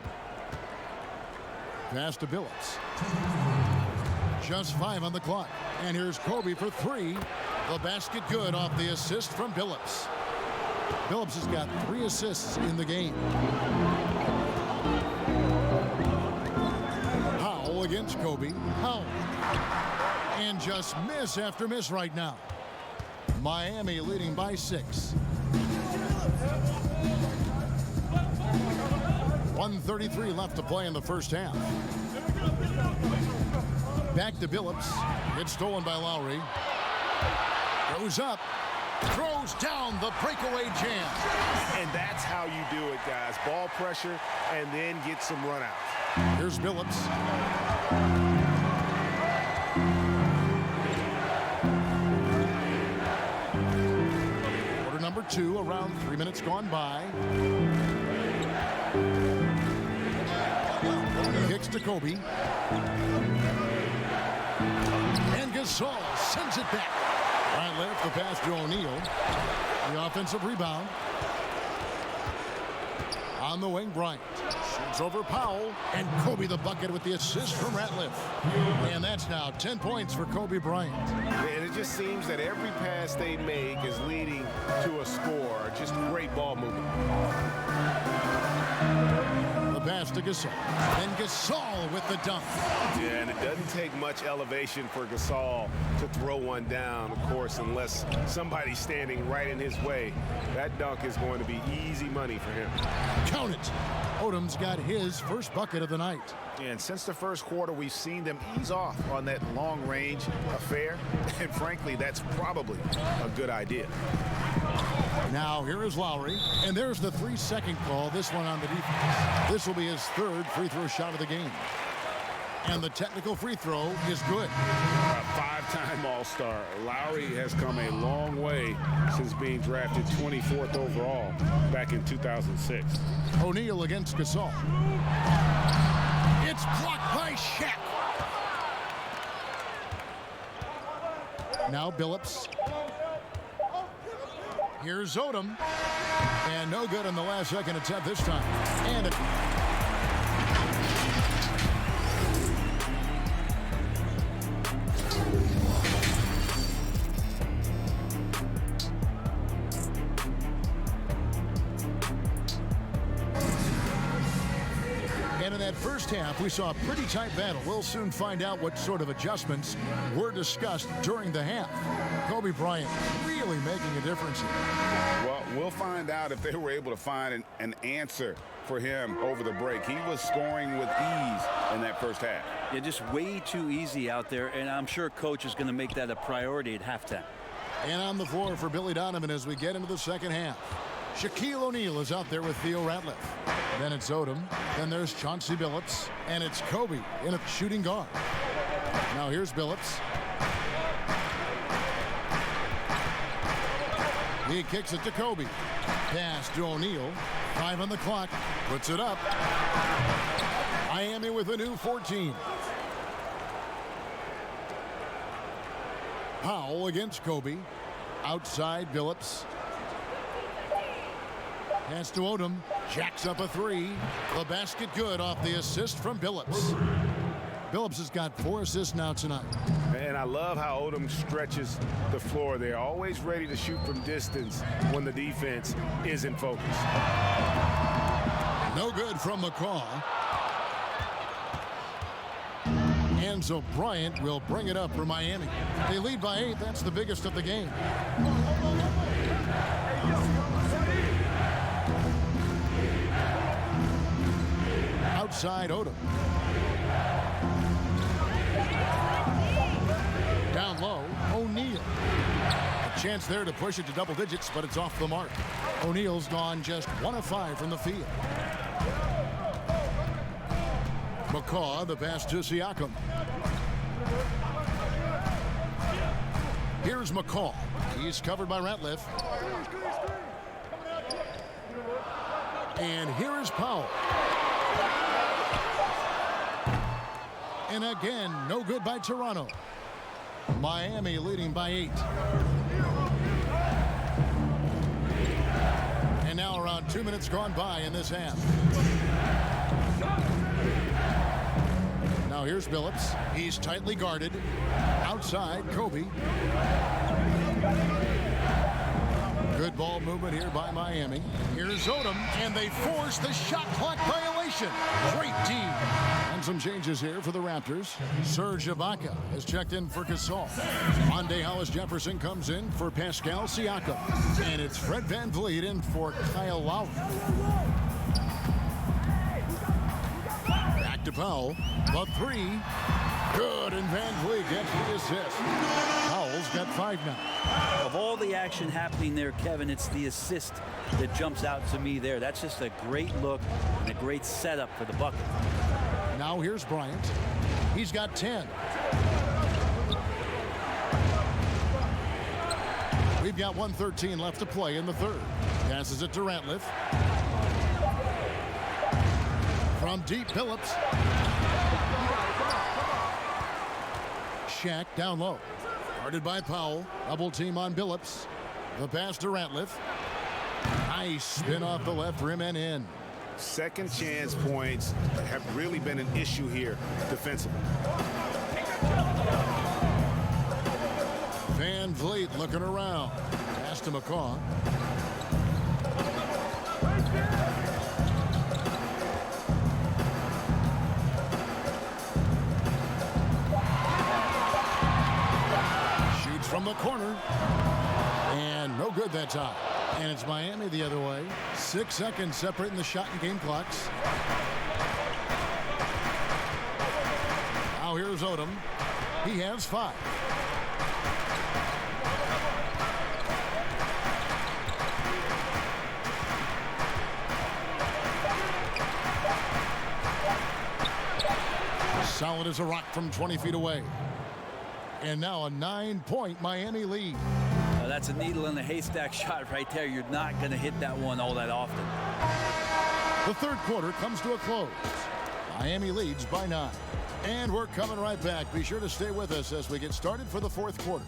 Pass to Billups. Just 5 on the clock. And here's Kobe for 3. The basket good off the assist from Billups. Billups has got 3 assists in the game. Powell against Kobe. Powell. And just miss after miss right now. Miami leading by 6. 1:33 left to play in the first half. Back to Billups. It's stolen by Lowry. Goes up. Throws down the breakaway jam. And that's how you do it, guys. Ball pressure and then get some run out. Here's Billups. Quarter number 2, around 3 minutes gone by. Kicks to Kobe. And Gasol sends it back. Right left the pass to O'Neal. The offensive rebound. On the wing, Bryant. Shoots over Powell. And Kobe the bucket with the assist from Ratliff. And that's now 10 points for Kobe Bryant. And it just seems that every pass they make is leading to a score. Just great ball movement. The pass to Gasol. And Gasol with the dunk. Yeah, and it doesn't take much elevation for Gasol to throw one down, of course, unless somebody's standing right in his way. That dunk is going to be easy money for him. Count it. Odom's got his first bucket of the night. And since the first quarter, we've seen them ease off on that long-range affair. And frankly, that's probably a good idea. Now here is Lowry, and there's the 3-second call, this one on the defense. This will be his 3rd free throw shot of the game. And the technical free throw is good. A 5-time All-Star. Lowry has come a long way since being drafted 24th overall back in 2006. O'Neal against Gasol. It's blocked by Shaq. Now Billups. Here's Odom. And no good on the last second attempt this time. And in that first half, we saw a pretty tight battle. We'll soon find out what sort of adjustments were discussed during the half. Kobe Bryant really making a difference here. Well, we'll find out if they were able to find an answer for him over the break. He was scoring with ease in that first half. Yeah, just way too easy out there, and I'm sure Coach is going to make that a priority at halftime. And on the floor for Billy Donovan as we get into the second half. Shaquille O'Neal is out there with Theo Ratliff. Then it's Odom. Then there's Chauncey Billups. And it's Kobe in a shooting guard. Now here's Billups. He kicks it to Kobe. Pass to O'Neal. 5 on the clock. Puts it up. Miami with a new 14. Powell against Kobe. Outside Billups. Pass to Odom. Jacks up a 3. The basket good off the assist from Billups. Billups has got 4 assists now tonight. And I love how Odom stretches the floor. They're always ready to shoot from distance when the defense is in focus. No good from McCaw. And so Bryant will bring it up for Miami. They lead by 8. That's the biggest of the game. Outside Odom. Down low, O'Neal. A chance there to push it to double digits, but it's off the mark. O'Neal's gone just 1 of 5 from the field. McCaw, the pass to Siakam. Here's McCaw. He's covered by Ratliff. And here is Powell. And again, no good by Toronto. Miami leading by 8. And now around 2 minutes gone by in this half. Now here's Billups. He's tightly guarded. Outside, Kobe. Good ball movement here by Miami. Here's Odom, and they force the shot clock violation. Great D. And some changes here for the Raptors. Serge Ibaka has checked in for Gasol. Monday Hollis Jefferson comes in for Pascal Siakam. And it's Fred VanVleet in for Kyle Lowry. Back to Powell. The 3. Good, and VanVleet gets the assist. Powell's got 5 now. Of all the action happening there, Kevin, it's the assist that jumps out to me there. That's just a great look and a great setup for the bucket. Now here's Bryant. He's got 10. We've got 1:13 left to play in the third. Passes it to Ratliff. From deep, Billups. Shaq down low. Guarded by Powell. Double team on Billups. The pass to Ratliff. Nice spin off the left rim and in. Second chance points have really been an issue here defensively. VanVleet looking around. Pass to McCaw. Shoots from the corner. And no good that time. And it's Miami the other way. 6 seconds separating the shot and game clocks. Now here's Odom. He has 5. Solid as a rock from 20 feet away. And now a 9-point Miami lead. That's a needle in the haystack shot right there. You're not going to hit that one all that often. The third quarter comes to a close. Miami leads by 9. And we're coming right back. Be sure to stay with us as we get started for the fourth quarter.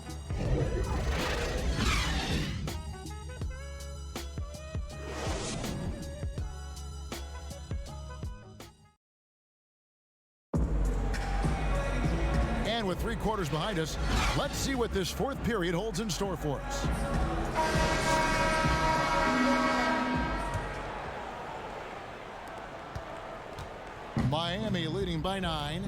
And with 3 quarters behind us, let's see what this fourth period holds in store for us. Miami leading by 9.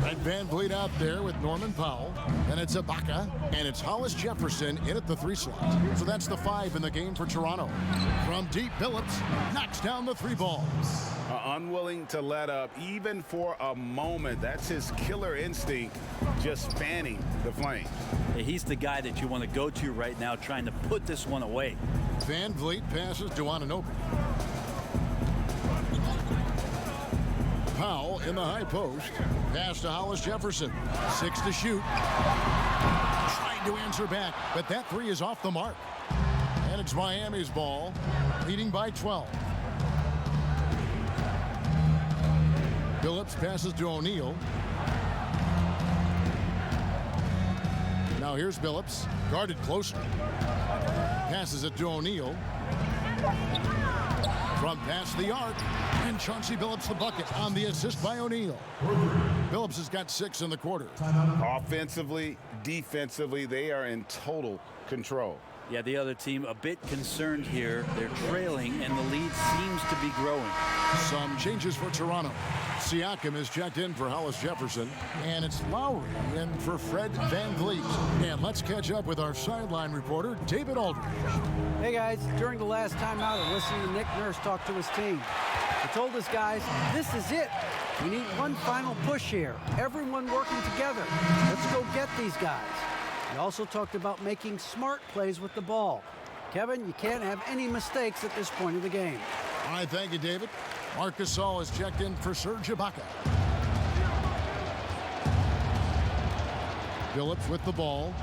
Fred VanVleet out there with Norman Powell. And it's Ibaka. And it's Hollis Jefferson in at the 3 slot. So that's the 5 in the game for Toronto. From deep, Billups knocks down the 3 ball. Unwilling to let up even for a moment. That's his killer instinct, just fanning the flame. Yeah, he's the guy that you want to go to right now, trying to put this one away. VanVleet passes to Anunoby. Powell in the high post. Pass to Hollis Jefferson. 6 to shoot. Trying to answer back, but that 3 is off the mark. And it's Miami's ball, leading by 12. Billups passes to O'Neal. Now here's Billups, guarded closer. Passes it to O'Neal. From past the arc, and Chauncey Billups the bucket on the assist by O'Neal. Billups has got 6 in the quarter. Offensively, defensively, they are in total control. Yeah, the other team a bit concerned here. They're trailing, and the lead seems to be growing. Some changes for Toronto. Siakam is checked in for Hollis Jefferson, and it's Lowry in for Fred VanVleet. And let's catch up with our sideline reporter, David Aldridge. Hey guys, during the last timeout, I listened to Nick Nurse talk to his team. He told us guys, this is it. We need one final push here. Everyone working together. Let's go get these guys. He also talked about making smart plays with the ball. Kevin, you can't have any mistakes at this point of the game. All right, thank you, David. Marc Gasol is checked in for Serge Ibaka. Billups with the ball.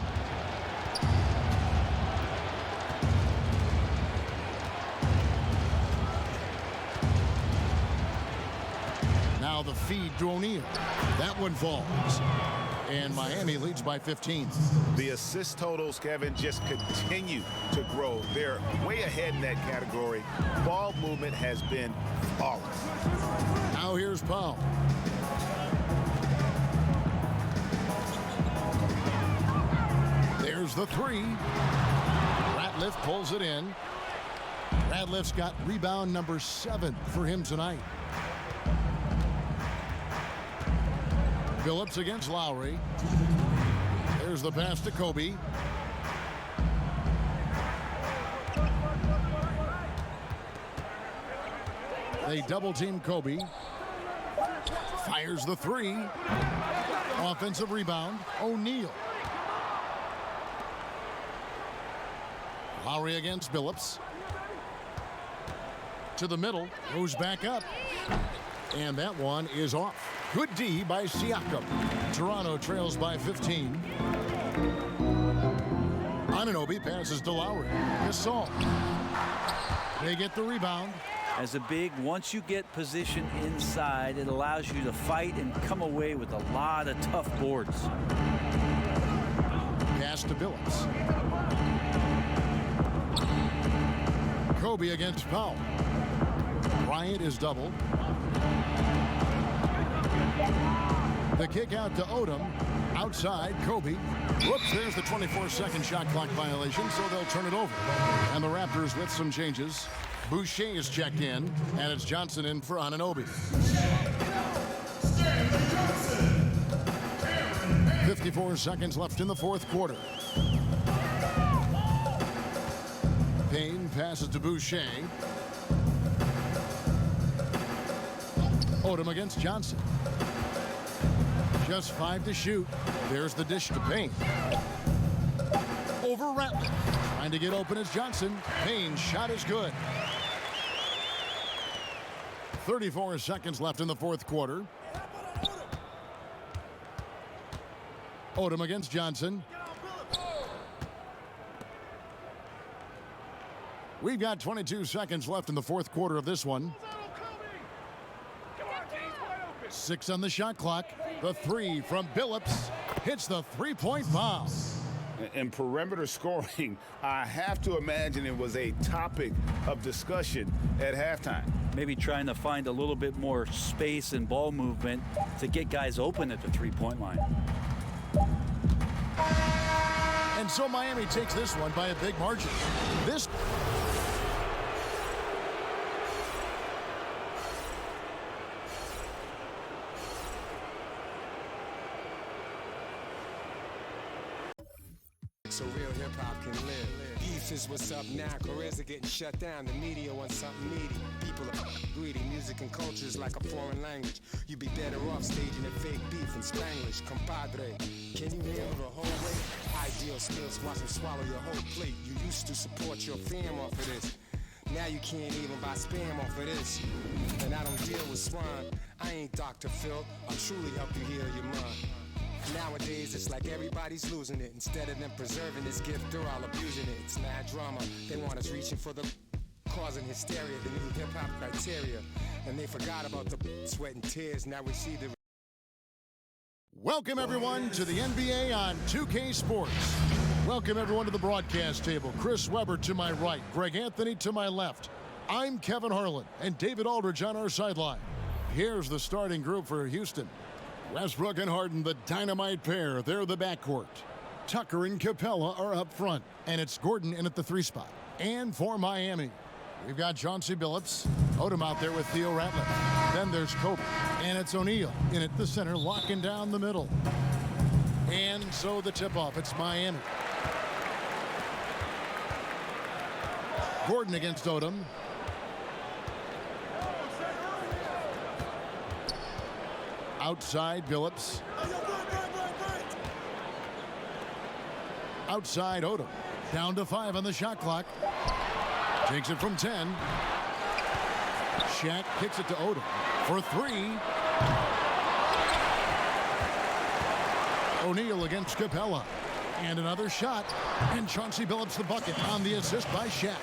Now Now the feed to O'Neal. That one falls. And Miami leads by 15. The assist totals, Kevin, just continue to grow. They're way ahead in that category. Ball movement has been flawless. Now here's Powell. There's the three. Ratliff pulls it in. Ratliff's got rebound number 7 for him tonight. Phillips against Lowry. There's the pass to Kobe. They double-team Kobe. Fires the three. Offensive rebound, O'Neal. Lowry against Phillips. To the middle, goes back up. And that one is off. Good D by Siakam. Toronto trails by 15. Anunoby passes to Lowry. Gasol. They get the rebound. As a big, once you get position inside, it allows you to fight and come away with a lot of tough boards. Pass to Phillips. Kobe against Powell. Bryant is doubled. The kick out to Odom. Outside, Kobe. Whoops, there's the 24-second shot clock violation, so they'll turn it over. And the Raptors with some changes. Boucher is checked in, and it's Johnson in for Anunoby. 54 seconds left in the fourth quarter. Payne passes to Boucher. Odom against Johnson. Just 5 to shoot. There's the dish to Payne. Over Ratliff. Trying to get open is Johnson. Payne's shot is good. 34 seconds left in the fourth quarter. Odom against Johnson. We've got 22 seconds left in the fourth quarter of this one. 6 on the shot clock. The three from Phillips hits the three-point bomb. In perimeter scoring, I have to imagine it was a topic of discussion at halftime. Maybe trying to find a little bit more space and ball movement to get guys open at the three-point line. And so Miami takes this one by a big margin. This so real hip-hop can live. Beef is what's up now. Careers are getting shut down. The media wants something meaty. People are greedy. Music and culture is like a foreign language. You'd be better off staging a fake beef in Spanglish. Compadre, can you handle the whole weight? Ideal skills, watch them swallow your whole plate. You used to support your fam off of this. Now you can't even buy spam off of this. And I don't deal with swine. I ain't Dr. Phil. I'll truly help you heal your mind. Nowadays, it's like everybody's losing it. Instead of them preserving this gift, they're all abusing it. It's mad drama. They want us reaching for the causing hysteria, the new hip-hop criteria. And they forgot about the sweat and tears. Now we see the... Welcome, everyone, to the NBA on 2K Sports. Welcome, everyone, to the broadcast table. Chris Webber to my right, Greg Anthony to my left. I'm Kevin Harlan, and David Aldridge on our sideline. Here's the starting group for Houston. Westbrook and Harden, the dynamite pair. They're the backcourt. Tucker and Capella are up front. And it's Gordon in at the 3 spot. And for Miami, we've got Chauncey Billups. Odom out there with Theo Ratliff. Then there's Kobe. And it's O'Neal in at the center, locking down the middle. And so the tip-off, it's Miami. Gordon against Odom. Outside Billups. Outside Odom. Down to 5 on the shot clock. Takes it from 10. Shaq kicks it to Odom for 3. O'Neal against Capella. And another shot. And Chauncey Billups the bucket on the assist by Shaq.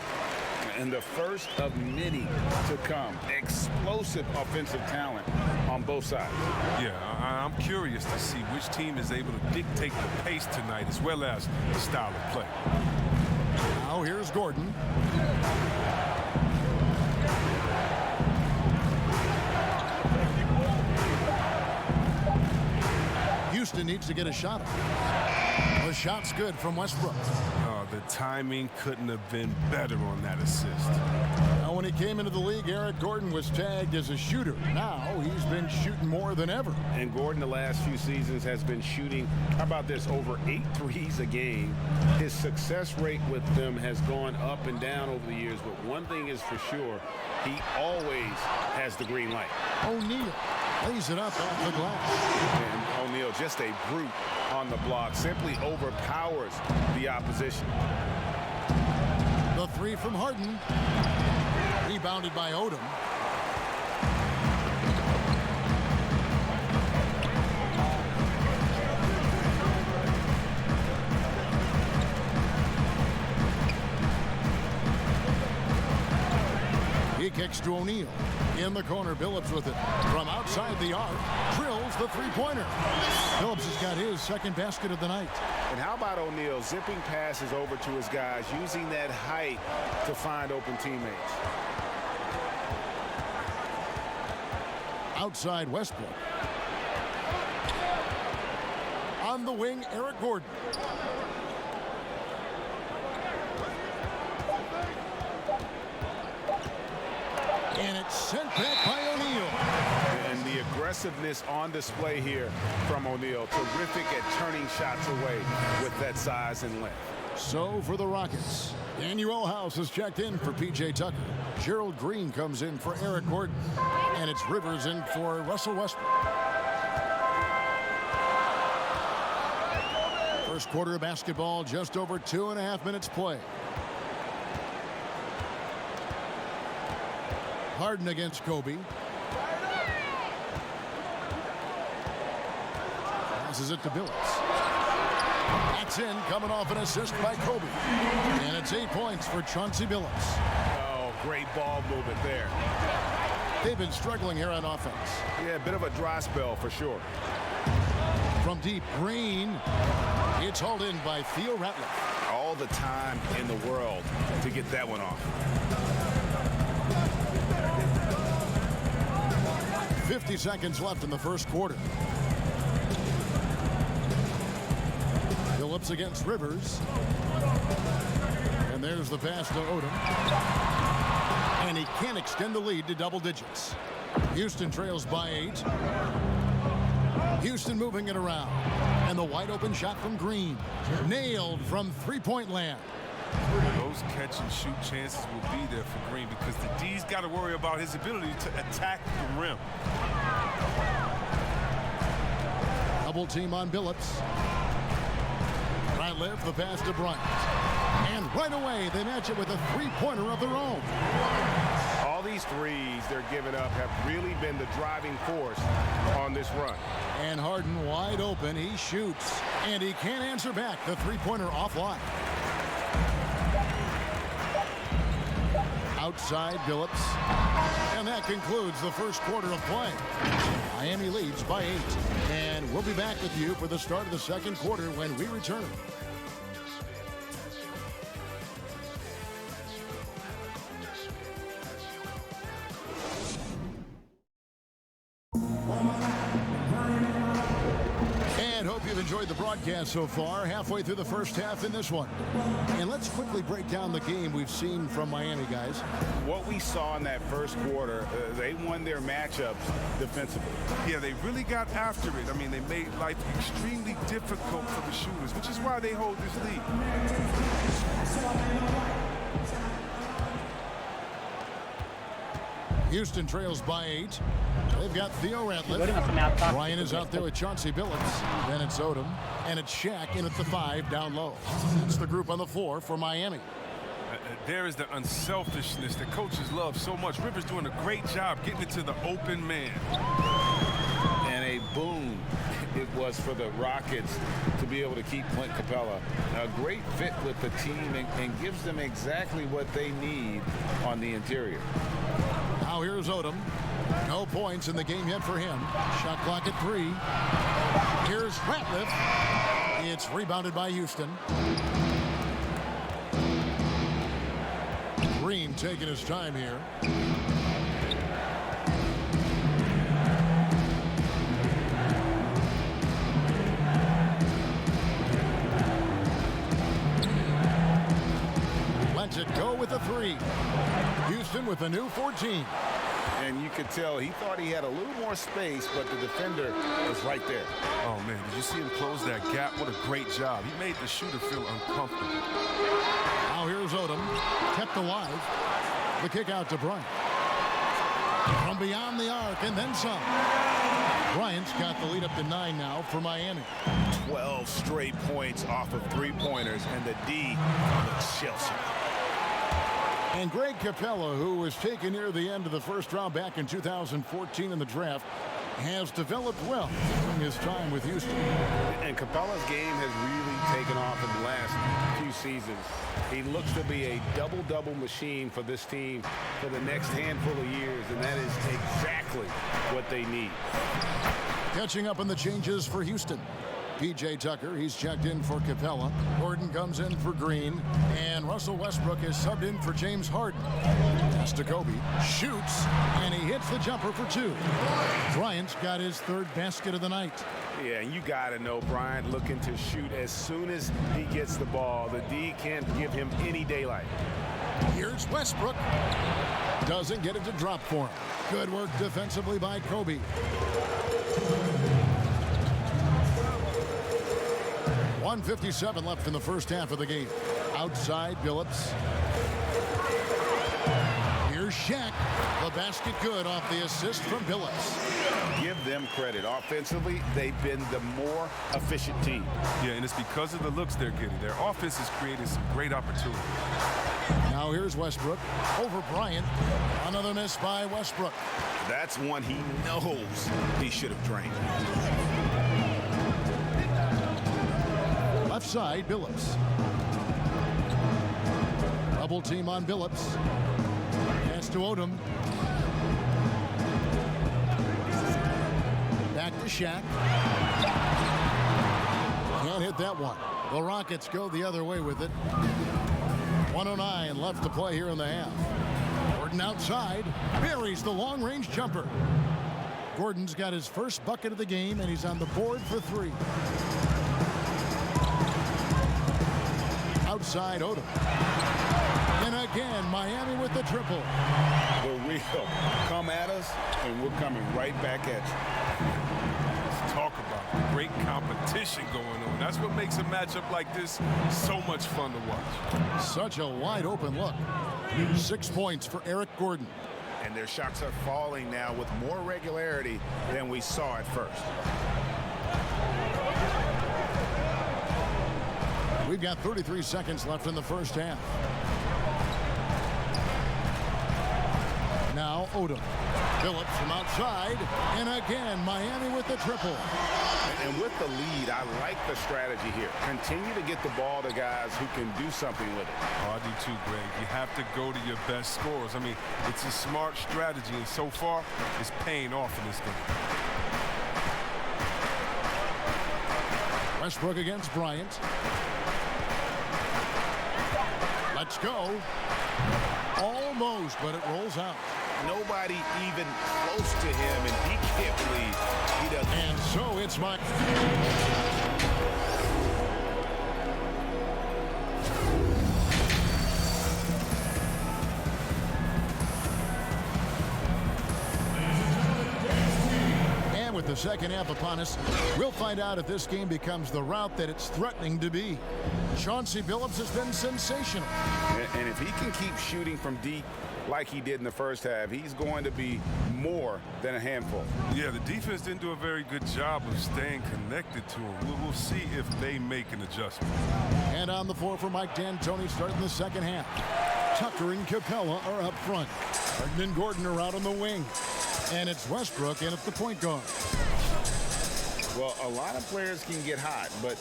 And the first of many to come. Explosive offensive talent on both sides. Yeah, I'm curious to see which team is able to dictate the pace tonight as well as the style of play. Now here's Gordon. Houston needs to get a shot off. The shot's good from Westbrook. The timing couldn't have been better on that assist. Now, when he came into the league, Eric Gordon was tagged as a shooter. Now he's been shooting more than ever. And Gordon the last few seasons has been shooting, how about this, over 8 threes a game. His success rate with them has gone up and down over the years, but one thing is for sure, he always has the green light. O'Neal lays it up off the glass. And O'Neal, just a brute on the block, simply overpowers the opposition. The three from Harden. Rebounded by Odom. He kicks to O'Neal. In the corner, Billups with it. From outside the arc, drills the three-pointer. Billups has got his second basket of the night. And how about O'Neal zipping passes over to his guys, using that height to find open teammates. Outside Westbrook. On the wing, Eric Gordon. And it's sent back by O'Neal. And the aggressiveness on display here from O'Neal. Terrific at turning shots away with that size and length. So for the Rockets, Daniel House has checked in for P.J. Tucker. Gerald Green comes in for Eric Gordon. And it's Rivers in for Russell Westbrook. First quarter of basketball, just over 2.5 minutes play. Harden against Kobe. Passes it to Billups. That's in, coming off an assist by Kobe. And it's 8 points for Chauncey Billups. Oh, great ball movement there. They've been struggling here on offense. Yeah, a bit of a dry spell for sure. From deep, Green. It's hauled in by Theo Ratliff. All the time in the world to get that one off. 50 seconds left in the first quarter. Billups against Rivers. And there's the pass to Odom. And he can't extend the lead to double digits. Houston trails by 8. Houston moving it around. And the wide open shot from Green. Nailed from three-point land. Those catch and shoot chances will be there for Green because the D's got to worry about his ability to attack the rim. Double team on Billups. Ratliff, the pass to Bryant. And right away, they match it with a three-pointer of their own. All these threes they're giving up have really been the driving force on this run. And Harden wide open. He shoots. And he can't answer back. The three-pointer offline. Outside Billups. And that concludes the first quarter of play. Miami leads by 8. And we'll be back with you for the start of the second quarter when we return. And hope you've enjoyed the broadcast so far. Halfway through the first half in this one. And let's quickly break down the game we've seen from Miami, guys. What we saw in that first quarter, they won their matchups defensively. Yeah, they really got after it. I mean, they made life extremely difficult for the shooters, which is why they hold this lead. Houston trails by 8. They've got Theo Ratliff. Ryan is out there with Chauncey Billups. Then it's Odom. And it's Shaq in at the 5 down low. That's the group on the floor for Miami. There is the unselfishness that coaches love so much. Rivers doing a great job getting it to the open man. And a boon it was for the Rockets to be able to keep Clint Capella. A great fit with the team and gives them exactly what they need on the interior. Now here's Odom. No points in the game yet for him. Shot clock at 3. Here's Ratliff. It's rebounded by Houston. Green taking his time here. Lets it go with a 3. Houston with a new 14. And you could tell he thought he had a little more space, but the defender was right there. Oh, man, did you see him close that gap? What a great job. He made the shooter feel uncomfortable. Now here's Odom, kept alive. The kick out to Bryant. From beyond the arc and then some. Bryant's got the lead up to 9 now for Miami. 12 straight points off of three-pointers, and the D looks shell-shocked. And Greg Capella, who was taken near the end of the first round back in 2014 in the draft, has developed well during his time with Houston. And Capella's game has really taken off in the last few seasons. He looks to be a double-double machine for this team for the next handful of years, and that is exactly what they need. Catching up on the changes for Houston. P.J. Tucker, he's checked in for Capella. Gordon comes in for Green. And Russell Westbrook is subbed in for James Harden. Pass to Kobe. Shoots. And he hits the jumper for 2. Bryant's got his 3rd basket of the night. Yeah, and you got to know Bryant looking to shoot as soon as he gets the ball. The D can't give him any daylight. Here's Westbrook. Doesn't get it to drop for him. Good work defensively by Kobe. .157 left in the first half of the game. Outside, Billups. Here's Shaq. The basket good off the assist from Billups. Give them credit. Offensively, they've been the more efficient team. Yeah, and it's because of the looks they're getting. Their offense is creating some great opportunities. Now here's Westbrook over Bryant. Another miss by Westbrook. That's one he knows he should have drained. Left side, Billups. Double team on Billups. Pass to Odom. Back to Shaq. Can't hit that one. The Rockets go the other way with it. 1:09 left to play here in the half. Gordon outside. Buries the long-range jumper. Gordon's got his first bucket of the game, and he's on the board for 3. Outside Odom. And again, Miami with the triple. The real come at us, and we're coming right back at you. Let's talk about great competition going on. That's what makes a matchup like this so much fun to watch. Such a wide open look. 6 points for Eric Gordon. And their shots are falling now with more regularity than we saw at first. We've got 33 seconds left in the first half. Now Odom. Phillips from outside. And again, Miami with the triple. And with the lead, I like the strategy here. Continue to get the ball to guys who can do something with it. Oh, I do too, Greg. You have to go to your best scorers. I mean, it's a smart strategy, and so far, it's paying off in this game. Westbrook against Bryant. Let's go. Almost, but it rolls out. Nobody even close to him, and he can't believe he doesn't. And so it's my... And with the second half upon us, we'll find out if this game becomes the route that it's threatening to be. Chauncey Billups has been sensational. And if he can keep shooting from deep like he did in the first half, he's going to be more than a handful. Yeah, the defense didn't do a very good job of staying connected to him. We'll see if they make an adjustment. And on the floor for Mike D'Antoni starting the second half. Tucker and Capella are up front. Harden and Gordon are out on the wing. And it's Westbrook in at the point guard. Well, a lot of players can get hot, but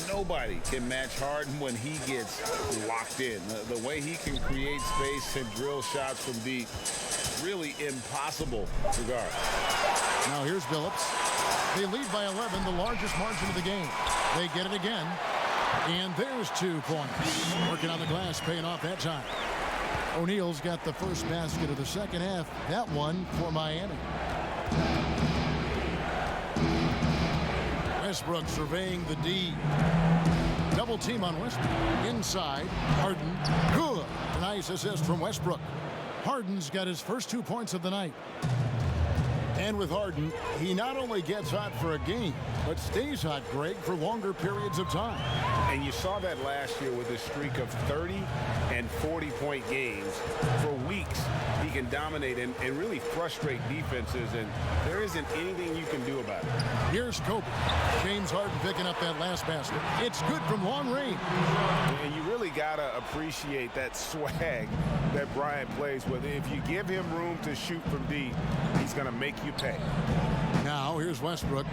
nobody can match Harden when he gets locked in. The way he can create space and drill shots from deep, really impossible to guard. Now here's Billups. They lead by 11, the largest margin of the game. They get it again, and there's 2 points. Working on the glass, paying off that time. O'Neal's got the first basket of the second half. That one for Miami. Westbrook surveying the D. Double team on Westbrook. Inside, Harden. Good. Nice assist from Westbrook. Harden's got his first 2 points of the night. And with Harden, he not only gets hot for a game, but stays hot, Greg, for longer periods of time. And you saw that last year with a streak of 30 and 40-point games. For weeks, he can dominate and really frustrate defenses, and there isn't anything you can do about it. Here's Kobe. James Harden picking up that last basket. It's good from long range. And you really got to appreciate that swag that Bryant plays with. If you give him room to shoot from deep, he's going to make you pay. Now here's Westbrook.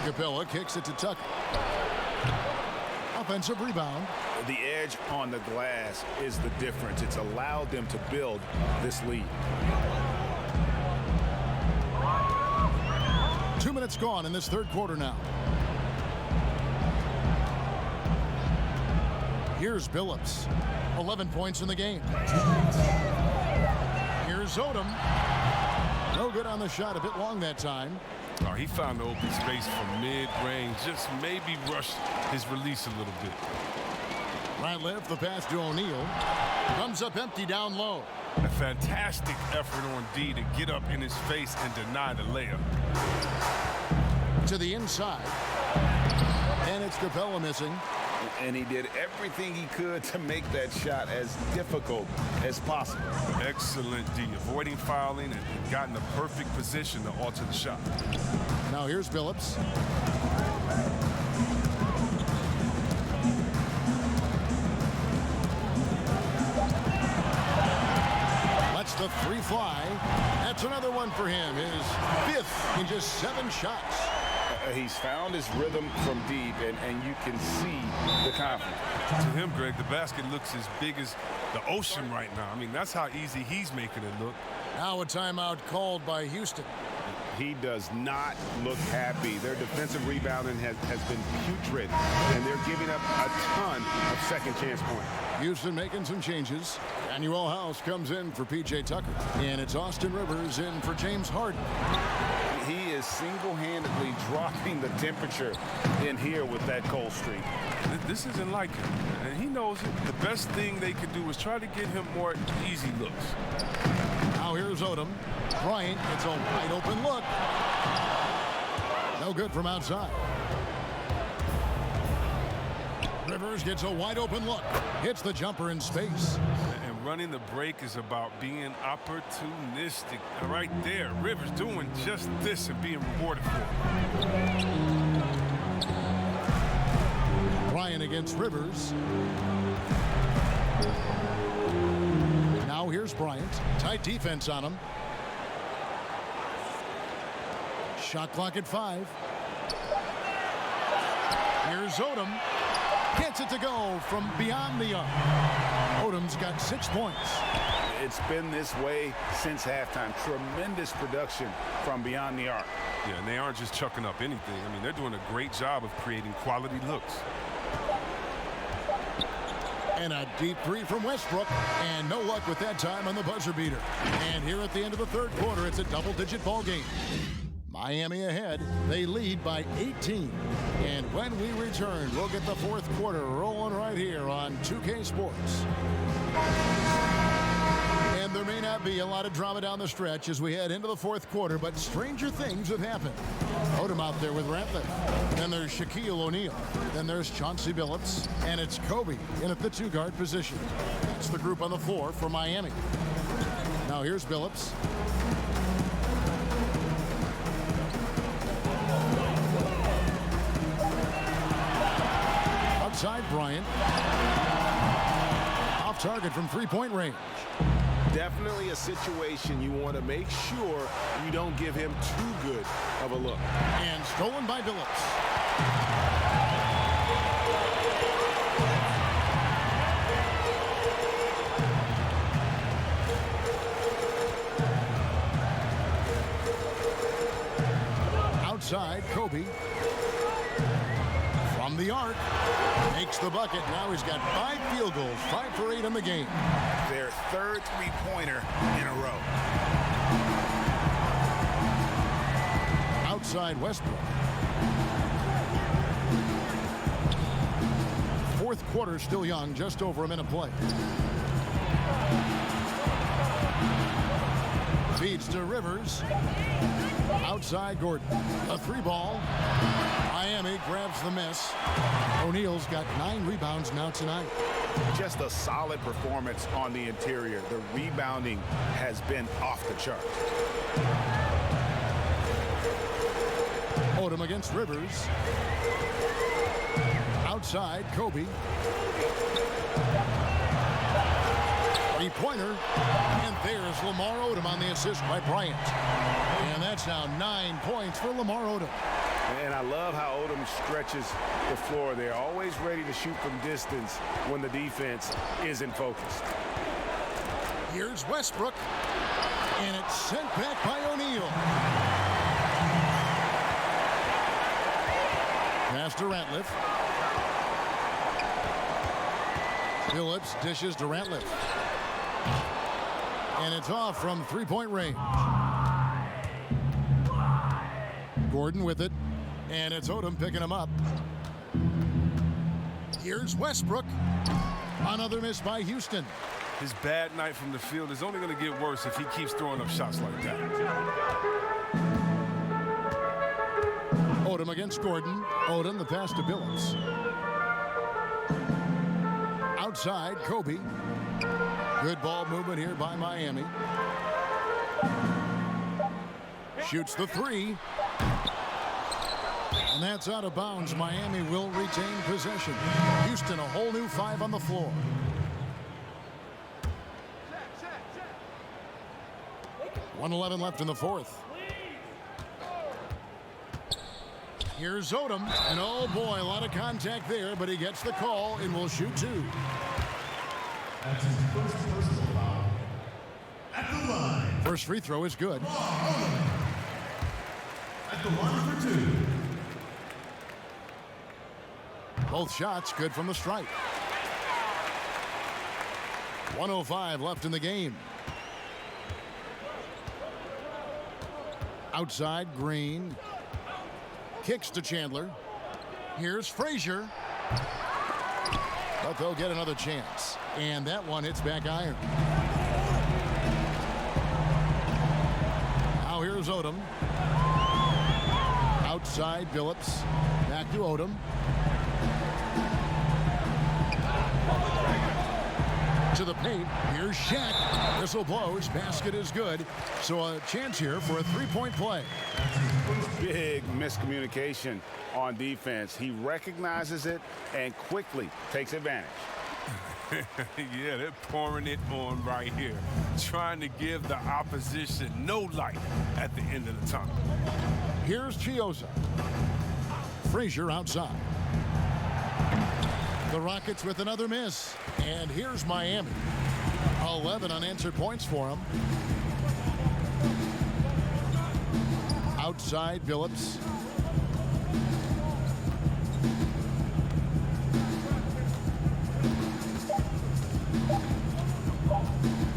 Capella kicks it to Tucker. Offensive rebound. The edge on the glass is the difference. It's allowed them to build this lead. 2 minutes gone in this third quarter now. Here's Billups. 11 points in the game. Here's Odom. No good on the shot. A bit long that time. Oh, he found the open space from mid-range. Just maybe rushed his release a little bit. Right left, the pass to O'Neal. Comes up empty down low. A fantastic effort on D to get up in his face and deny the layup. To the inside. And it's Capella missing. And he did everything he could to make that shot as difficult as possible. Excellent D, avoiding fouling and got in the perfect position to alter the shot. Now here's Billups. Lets the 3 fly. That's another one for him. His 5th in just 7 shots. He's found his rhythm from deep, and you can see the confidence. To him, Greg, the basket looks as big as the ocean right now. I mean, that's how easy he's making it look. Now a timeout called by Houston. He does not look happy. Their defensive rebounding has been putrid, and they're giving up a ton of second chance points. Houston making some changes. Daniel House comes in for P.J. Tucker, and it's Austin Rivers in for James Harden. He is single-handedly dropping the temperature in here with that cold streak. This isn't like him, and he knows it. The best thing they could do is try to get him more easy looks. Now here's Odom. Bryant gets a wide open look. No good from outside. Rivers gets a wide open look. Hits the jumper in space. And running the break is about being opportunistic. Right there, Rivers doing just this and being rewarded for it. Bryant against Rivers. Now here's Bryant. Tight defense on him. Shot clock at 5. Here's Odom. Gets it to go from beyond the arc. Odom's got 6 points. It's been this way since halftime. Tremendous production from beyond the arc. Yeah, and they aren't just chucking up anything. I mean, they're doing a great job of creating quality looks. And a deep 3 from Westbrook. And no luck with that time on the buzzer beater. And here at the end of the third quarter, it's a double-digit ball game. Miami ahead. They lead by 18. And when we return, we'll get the fourth quarter rolling right here on 2K Sports. And there may not be a lot of drama down the stretch as we head into the fourth quarter, but stranger things have happened. Odom out there with Ratliff. Then there's Shaquille O'Neal. Then there's Chauncey Billups. And it's Kobe in at the 2-guard position. That's the group on the floor for Miami. Now here's Billups. Outside Bryant. Off target from 3-point range. Definitely a situation you want to make sure you don't give him too good of a look. And stolen by Billups. Outside, Kobe. From the arc. Makes the bucket. Now he's got 5 field goals, 5 for 8 in the game. Their third three-pointer in a row. Outside Westbrook. Fourth quarter still young, just over a minute play. Feeds to Rivers. Outside Gordon. A 3-ball. Miami grabs the miss. O'Neal's got 9 rebounds now tonight. Just a solid performance on the interior. The rebounding has been off the chart. Odom against Rivers. Outside, Kobe. Three-pointer. And there's Lamar Odom on the assist by Bryant. And that's now 9 points for Lamar Odom. And I love how Odom stretches the floor. They're always ready to shoot from distance when the defense isn't focused. Here's Westbrook. And it's sent back by O'Neal. Pass to Ratliff. Billups dishes to Ratliff. And it's off from 3-point range. Gordon with it. And it's Odom picking him up. Here's Westbrook. Another miss by Houston. His bad night from the field is only going to get worse if he keeps throwing up shots like that. Odom against Gordon. Odom the pass to Billups. Outside, Kobe. Good ball movement here by Miami. Shoots the 3. And that's out of bounds. Miami will retain possession. Houston, a whole new 5 on the floor. .111 left in the fourth. Here's Odom. And oh boy, a lot of contact there, but he gets the call and will shoot 2. That's his first personal foul. At the line. First free throw is good. At the line for 2. Both shots good from the stripe. 1:05 left in the game. Outside, Green. Kicks to Chandler. Here's Frazier. But they'll get another chance. And that one hits back iron. Now here's Odom. Outside, Billups. Back to Odom. To the paint. Here's Shaq. Whistle blows. Basket is good. So a chance here for a 3-point play. Big miscommunication on defense. He recognizes it and quickly takes advantage. Yeah, they're pouring it on right here. Trying to give the opposition no light at the end of the tunnel. Here's Chioza. Frazier outside. The Rockets with another miss. And here's Miami. 11 unanswered points for them. Outside, Billups.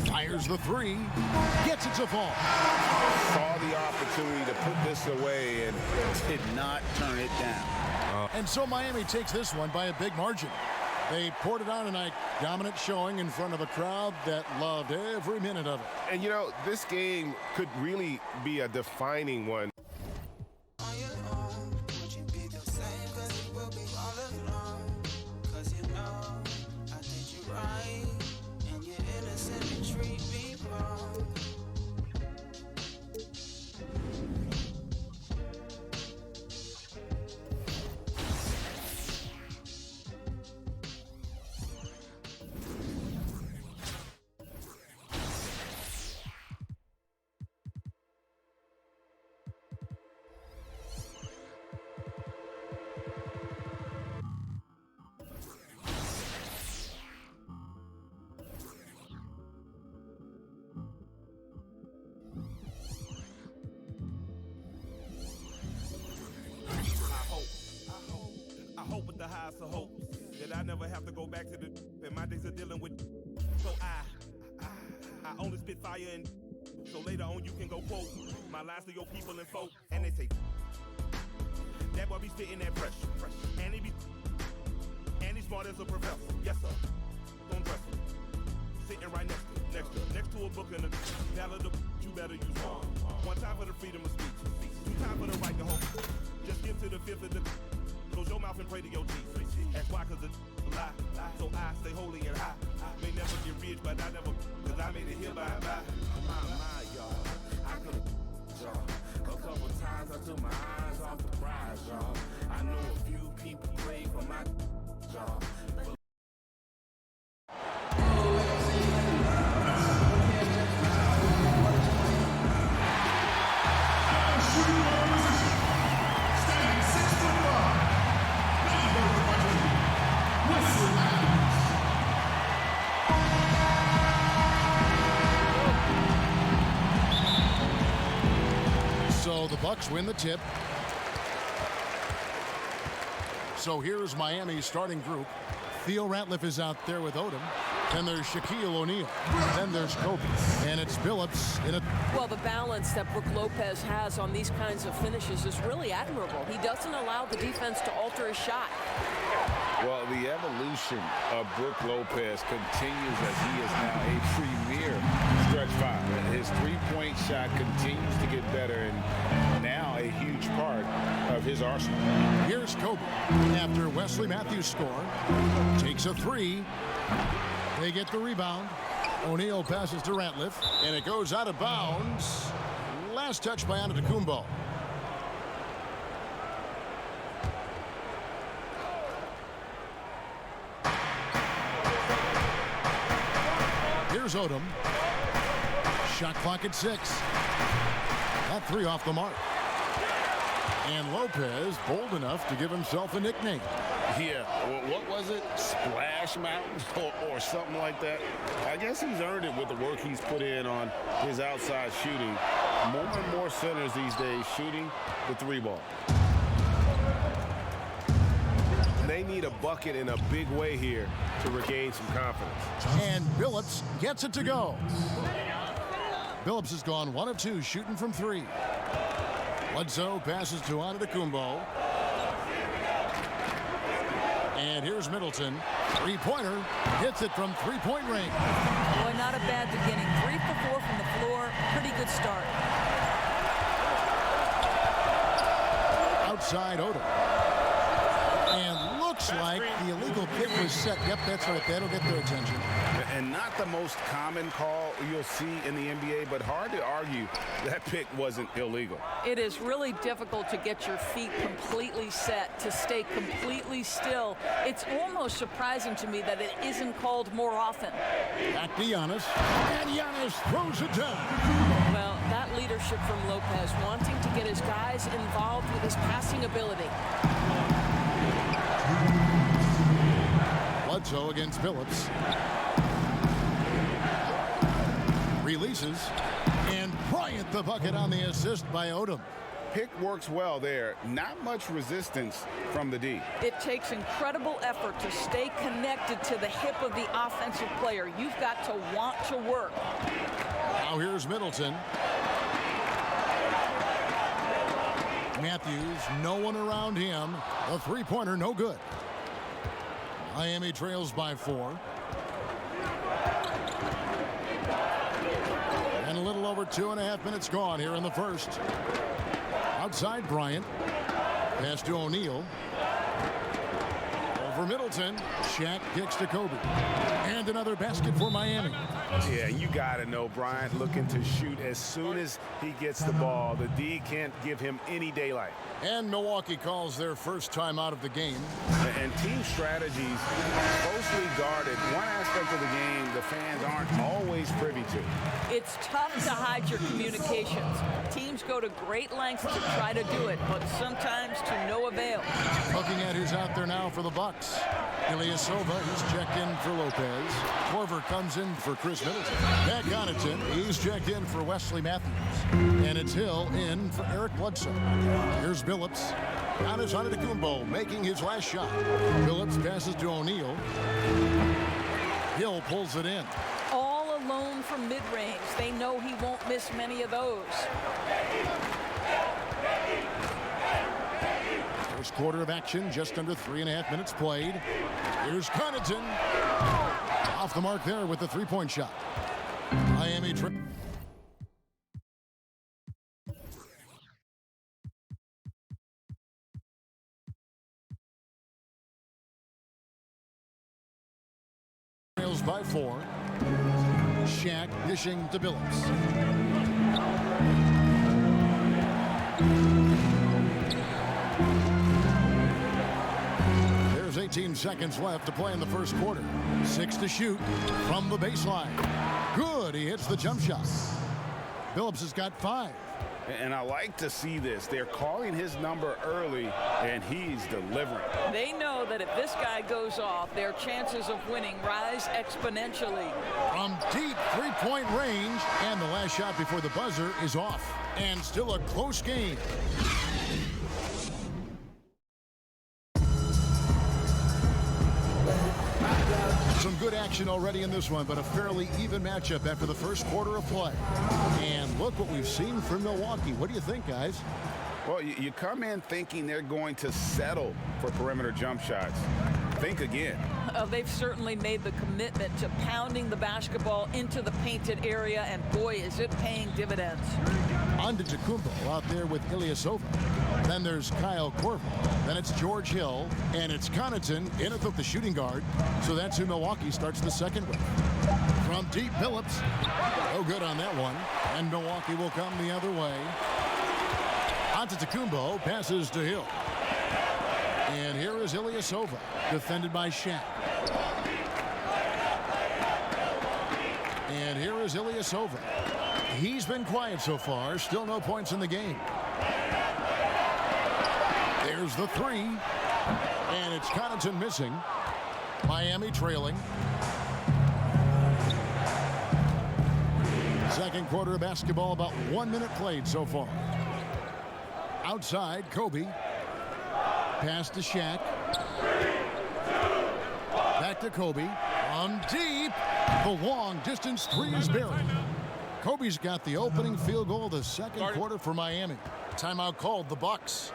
Fires the 3. Gets it to fall. Saw the opportunity to put this away and did not turn it down. And so Miami takes this one by a big margin. They poured it on tonight. Dominant showing in front of a crowd that loved every minute of it. And, you know, this game could really be a defining one. that I never have to go back to the and my days of dealing with. So I only spit fire and so later on you can go quote my lines to your people and folk, and they say that boy be spitting that fresh, and he smart as a professor. Yes sir, don't dress him. Sitting right next to a book and a ballad of you better use one time for the freedom of speech, two time for the right to hope. Just give to the fifth of the close your mouth and pray to your Jesus. That's why, cause the lie. So I stay holy and high. May never get rich, but I never, cause I made it here by and by. My, y'all. I could've, y'all. A couple times I took my eyes off the prize, y'all. I know a few people pray for my, y'all. So the Bucks win the tip. So here's Miami's starting group. Theo Ratliff is out there with Odom. Then there's Shaquille O'Neal. Then there's Kobe. And it's Billups in a... Well, the balance that Brook Lopez has on these kinds of finishes is really admirable. He doesn't allow the defense to alter his shot. Well, the evolution of Brook Lopez continues as he is now a premier stretch five. His three-point shot continues to get better and now a huge part of his arsenal. Here's Kobe after Wesley Matthews score. Takes a three. They get the rebound. O'Neal passes to Ratliff, and it goes out of bounds. Last touch by Antetokounmpo. Here's Odom. Shot clock at 6. That three off the mark. And Lopez bold enough to give himself a nickname. Yeah, what was it? Splash Mountain or something like that? I guess he's earned it with the work he's put in on his outside shooting. More and more centers these days shooting the three ball. They need a bucket in a big way here to regain some confidence. And Billups gets it to go. Billups has gone 1 of 2 shooting from 3. Bledsoe passes to Antetokounmpo. And here's Middleton. Three-pointer. Hits it from three-point range. Boy, not a bad beginning. 3 for 4 from the floor. Pretty good start. Outside Odom. And looks like the illegal kick was set. Yep, that's right. That'll get their attention. And not the most common call you'll see in the NBA, but hard to argue that pick wasn't illegal. It is really difficult to get your feet completely set, to stay completely still. It's almost surprising to me that it isn't called more often. Back to Giannis, and Giannis throws it down. Well, that leadership from Lopez, wanting to get his guys involved with his passing ability. Bledsoe against Billups. Releases, and Bryant the bucket on the assist by Odom. Pick works well there. Not much resistance from the D. It takes incredible effort to stay connected to the hip of the offensive player. You've got to want to work. Now here's Middleton. Matthews, no one around him. A three-pointer, no good. Miami trails by 4. And a little over 2.5 minutes gone here in the first. Outside Bryant. Pass to O'Neal. Over Middleton. Shaq kicks to Kobe. And another basket for Miami. Yeah, you got to know Bryant looking to shoot as soon as he gets the ball. The D can't give him any daylight. And Milwaukee calls their first time out of the game. And team strategies closely guarded. One aspect of the game the fans aren't always privy to. It's tough to hide your communications. Teams go to great lengths to try to do it, but sometimes to no avail. Looking at who's out there now for the Bucks. Ilyasova, he's checked in for Lopez. Korver comes in for Chris Middleton. Pat Connaughton, he's checked in for Wesley Matthews. And it's Hill in for Eric Bledsoe. Here's Billups. Giannis Antetokounmpo making his last shot. Phillips passes to O'Neal. Hill pulls it in. All alone from mid-range. They know he won't miss many of those. First quarter of action, just under 3.5 minutes played. Here's Connaughton. Off the mark there with the three-point shot. Miami trails by 4. Shaq dishing to Billups. There's 18 seconds left to play in the first quarter. 6 to shoot from the baseline. Good, he hits the jump shot. Billups has got 5. And I like to see this. They're calling his number early, and he's delivering. They know that if this guy goes off, their chances of winning rise exponentially. From deep three-point range, and the last shot before the buzzer is off. And still a close game. Some good action already in this one, but a fairly even matchup after the first quarter of play. And look what we've seen from Milwaukee. What do you think, guys? Well, you come in thinking they're going to settle for perimeter jump shots. Think again. They've certainly made the commitment to pounding the basketball into the painted area, and boy, is it paying dividends. Antetokounmpo out there with Ilyasova. Then there's Kyle Korver. Then it's George Hill, and it's Connaughton in at the shooting guard. So that's who Milwaukee starts the second with. From deep, Billups. No good on that one. And Milwaukee will come the other way. Antetokounmpo passes to Hill. And here is Ilyasova, defended by Shaq. And here is Ilyasova. He's been quiet so far. Still no points in the game. There's the three. And it's Connaughton missing. Miami trailing. Second quarter of basketball, about 1 minute played so far. Outside, Kobe. Pass to Shaq. Back to Kobe. On deep. The long distance three is buried. Kobe's got the opening field goal of the second quarter for Miami. Timeout called, the Bucks.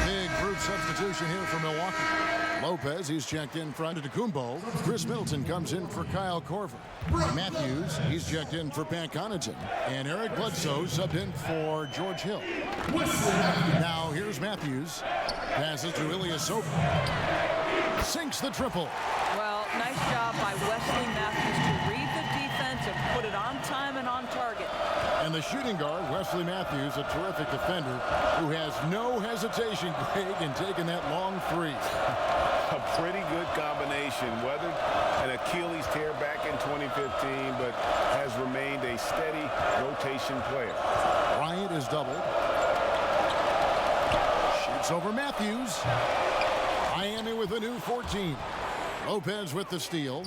Big group substitution here for Milwaukee. Lopez, he's checked in for Antetokounmpo. Chris Middleton comes in for Kyle Korver. Matthews, he's checked in for Pat Connaughton. And Eric Bledsoe subbed in for George Hill. Now here's Matthews. Passes to Ilyasova. Sinks the triple. Well, nice job by Wesley Matthews to read the defense and put it on time and on target. And the shooting guard, Wesley Matthews, a terrific defender who has no hesitation, Greg, in taking that long three. A pretty good combination. Weathered an Achilles tear back in 2015, but has remained a steady rotation player. Bryant is doubled. Shoots over Matthews. Miami with a new 14. Lopez with the steal.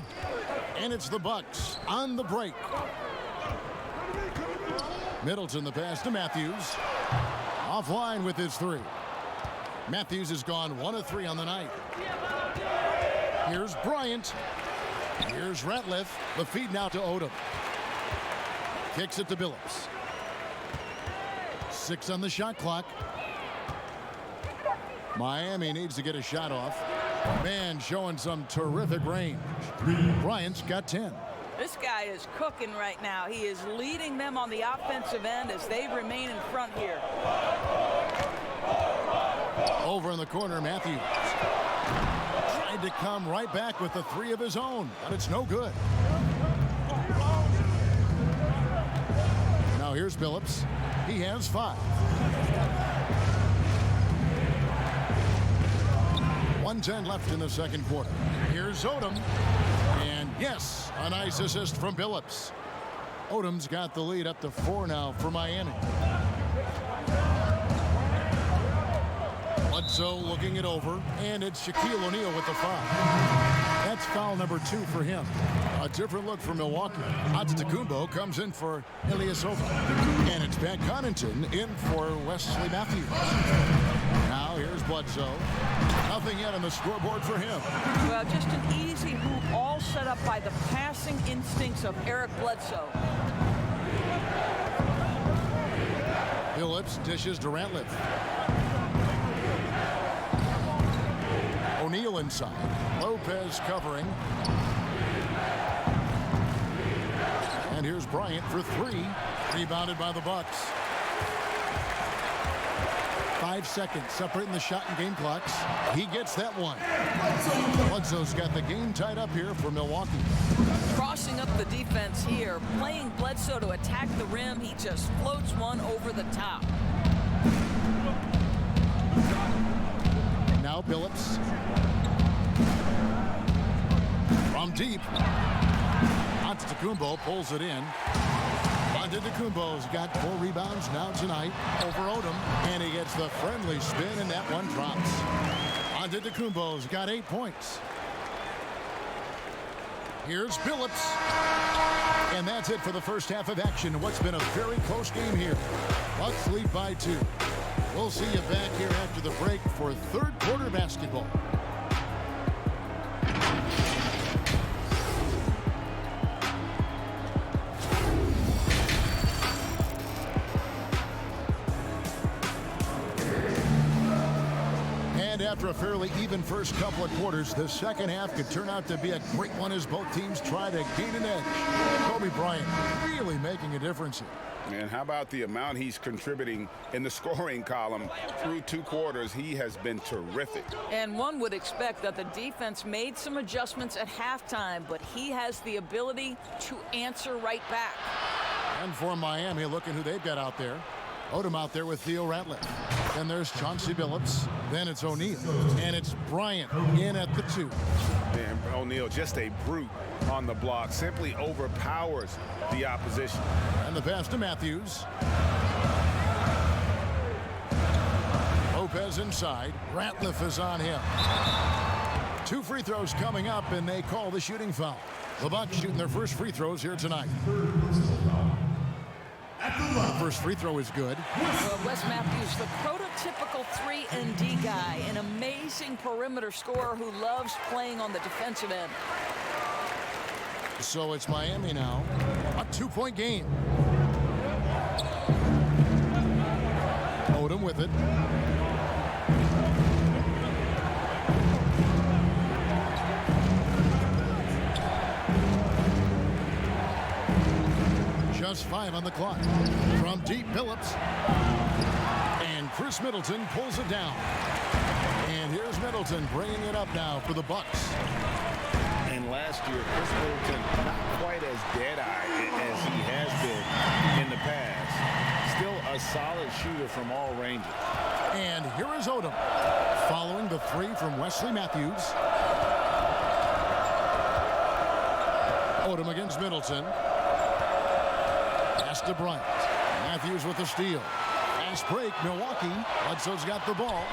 And it's the Bucks on the break. Middleton the pass to Matthews. Offline with his three. Matthews has gone 1 of 3 on the night. Here's Bryant. Here's Ratliff. The feed now to Odom. Kicks it to Billups. 6 on the shot clock. Miami needs to get a shot off. Man showing some terrific range. Bryant's got 10. This guy is cooking right now. He is leading them on the offensive end as they remain in front here. Over in the corner, Matthews. Tried to come right back with the three of his own, but it's no good. Now here's Billups. He has 5. 1:10 left in the second quarter. Here's Odom. And yes, a nice assist from Billups. Odom's got the lead up to 4 now for Miami. Bledsoe looking it over, and it's Shaquille O'Neal with the foul. That that's foul number 2 for him. A different look for Milwaukee. Antetokounmpo comes in for Ilyasova. And it's Pat Connaughton in for Wesley Matthews. Now here's Bledsoe. Nothing yet on the scoreboard for him. Well, just an easy hoop, all set up by the passing instincts of Eric Bledsoe. Phillips dishes to Ratliff. O'Neal inside. Lopez covering. And here's Bryant for 3. Rebounded by the Bucks. 5 seconds separating the shot and game clocks. He gets that one. Bledsoe's got the game tied up here for Milwaukee. Crossing up the defense here, playing Bledsoe to attack the rim. He just floats one over the top. Now Phillips. From deep. Antetokounmpo pulls it in. Antetokounmpo's got 4 rebounds now tonight over Odom, and he gets the friendly spin, and that one drops. Antetokounmpo's got 8 points. Here's Phillips. And that's it for the first half of action. What's been a very close game here. Bucks lead by 2. We'll see you back here after the break for third quarter basketball. After a fairly even first couple of quarters, the second half could turn out to be a great one as both teams try to gain an edge. Kobe Bryant really making a difference here. And how about the amount he's contributing in the scoring column through 2 quarters? He has been terrific. And one would expect that the defense made some adjustments at halftime, but he has the ability to answer right back. And for Miami, looking who they've got out there. Odom out there with Theo Ratliff. Then there's Chauncey Billups. Then it's O'Neal. And it's Bryant in at the 2. And O'Neal, just a brute on the block. Simply overpowers the opposition. And the pass to Matthews. Lopez inside. Ratliff is on him. 2 free throws coming up, and they call the shooting foul. The Bucks shooting their first free throws here tonight. The first free throw is good. Well, Wes Matthews, the prototypical 3-and-D guy, an amazing perimeter scorer who loves playing on the defensive end. So it's Miami now. A 2-point game. Odom with it. Just 5 on the clock. From deep, Phillips. And Chris Middleton pulls it down. And here's Middleton bringing it up now for the Bucks. And last year, Chris Middleton not quite as dead-eye as he has been in the past. Still a solid shooter from all ranges. And here is Odom following the 3 from Wesley Matthews. Odom against Middleton. Pass to Bryant. Matthews with the steal. Fast break, Milwaukee. Bledsoe's got the ball.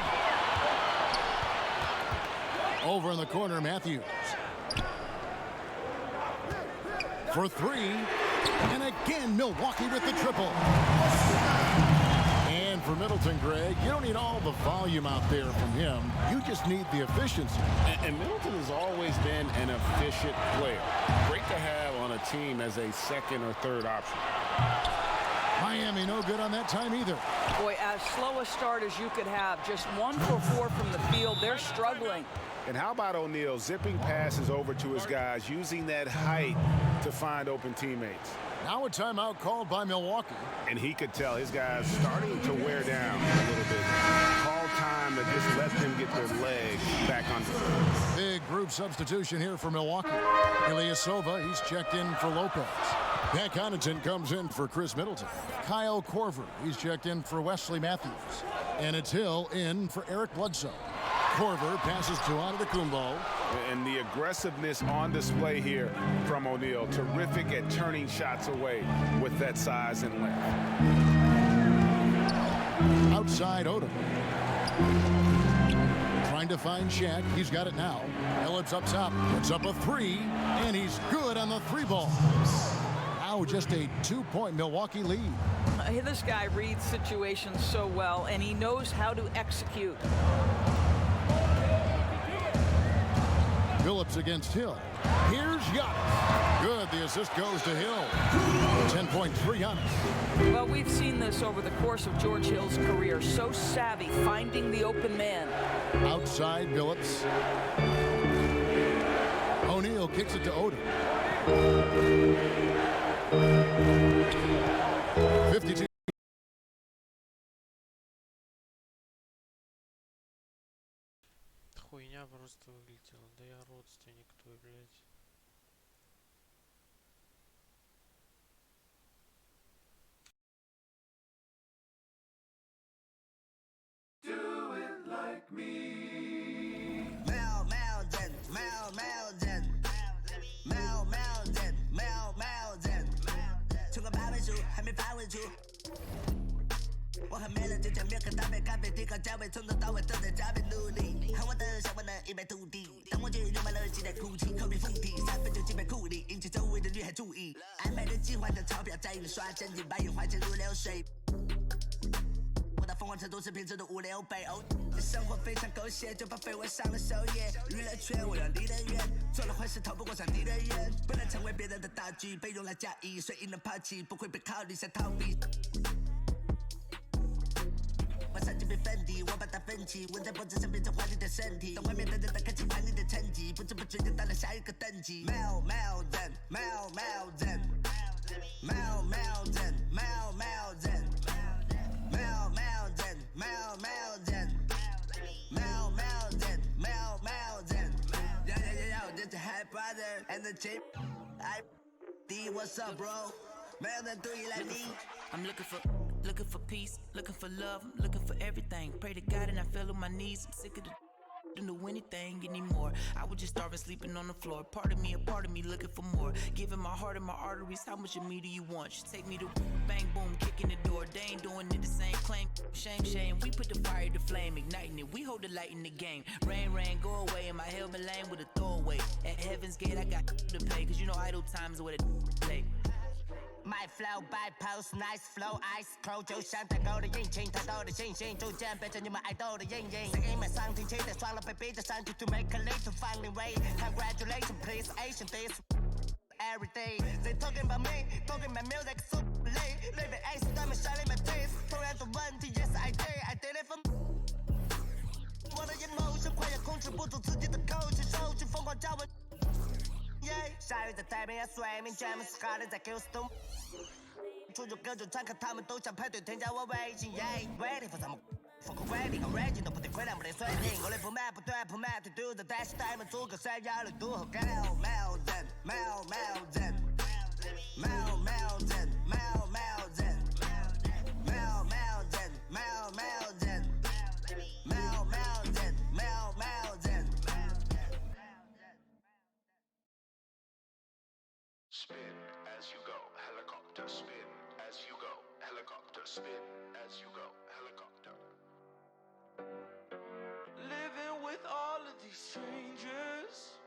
Over in the corner, Matthews. For 3. And again, Milwaukee with the triple. And for Middleton, Greg, you don't need all the volume out there from him. You just need the efficiency. And Middleton has always been an efficient player. Great to have on a team as a second or third option. Miami no good on that time either. Boy, as slow a start as you could have. Just 1 for 4 from the field. They're struggling. And how about O'Neal zipping passes over to his guys, using that height to find open teammates. Now a timeout called by Milwaukee. And he could tell his guys starting to wear down a little bit. Call time to just let them get their legs back under them. Big group substitution here for Milwaukee. Ilyasova, he's checked in for Lopez. Pat Connaughton comes in for Chris Middleton. Kyle Korver, he's checked in for Wesley Matthews. And it's Hill in for Eric Bledsoe. Korver passes to Antetokounmpo. And the aggressiveness on display here from O'Neal. Terrific at turning shots away with that size and length. Outside Odom. Trying to to find Shaq. He's got it now. Phillips up top. Puts up a three, and he's good on the three ball. Now just a 2-point Milwaukee lead. This guy reads situations so well, and he knows how to execute. Phillips against Hill. Here's Giannis. Good. The assist goes to Hill. 10-point for Giannis. Well, we've seen this over the course of George Hill's career. So savvy, finding the open man. Outside Phillips. O'Neal kicks it to Odom. 52. Хуйня просто вылетела. Да я родственник твой, блядь. Do it like me. Mel Mountain, Mel Mountain, Mel Mountain, Mel Mountain. 出个八位数还没发位数。我很没了，就像面和搭配咖啡，抵抗价位，从头到尾都在加倍努力。喊我的想法呢一败涂地，当我去流满了期待哭泣，口里腹地，3分就击败库里，引起周围的女孩注意。安排的计划的钞票在印刷，真金白银花钱如流水。我的疯狂程度是平时的5、6倍。哦，生活非常狗血，就怕绯闻上了首页。娱乐圈我要离得远，做了坏事逃不过上帝的眼，不能成为别人的大局，被用来加以随意能抛弃，不会被考虑想逃避。我上级被粉底，我把它分歧，纹在脖子上变成华丽的身体，等外面的人都看清管理的成绩，不知不觉就到了下一个等级。Mel Mountain, Mel Mountain, Mel Mountain, Mel Mountain, Mel Mountain, Mel Mountain, Mel Mountain, Mel Mountain. Yo, yo, yo, yo, this is Hype Brother and the Chip. D, what's up, bro? Mountain, do you like me? I'm looking for peace, looking for love, I'm looking for everything. Pray to God and I fell on my knees. I'm sick of the don't do anything anymore. I was just starving, sleeping on the floor. A part of me looking for more. Giving my heart and my arteries. How much of me do you want? You take me to bang, boom, kicking the door. They ain't doing it the same. Claim, shame, shame. We put the fire to flame, igniting it. We hold the light in the game. Rain, rain, go away. In my helmet lane with a throwaway. At Heaven's Gate, I got to pay. Cause you know idle times are what it play. My flow by post, nice flow, ice cold， 就像太高的引擎，太多的信心，逐渐变成你们爱豆的阴影。声音满上听，期待双了被逼着上去 to make a late to finally wait. Congratulations, please, Asian this every day. They talking about me, talking about music, so late. Living ace, 他们 shining my taste. 同样的问题 ，Yes I did it for me. 我的 emotion 快要控制不住自己的口气，手去疯狂叫我。下雨在太平洋水面，全部是哈人在 Houston。出入各种场合，他们都想排队添加我微信。Waiting for some疯狂 waiting， 和 raging 都不得亏，两不得水平。我的不满不断不满，对赌的但是他们足够闪耀的渡口。Mel Mountain, Mel Mountain, Mel Mountain, Mel Mountain, Mel Mountain, Mel Mountain, Mel Mountain, Mel Mountain. Spin as you go, helicopter. Spin as you go, helicopter. Spin as you go, helicopter. Living with all of these strangers,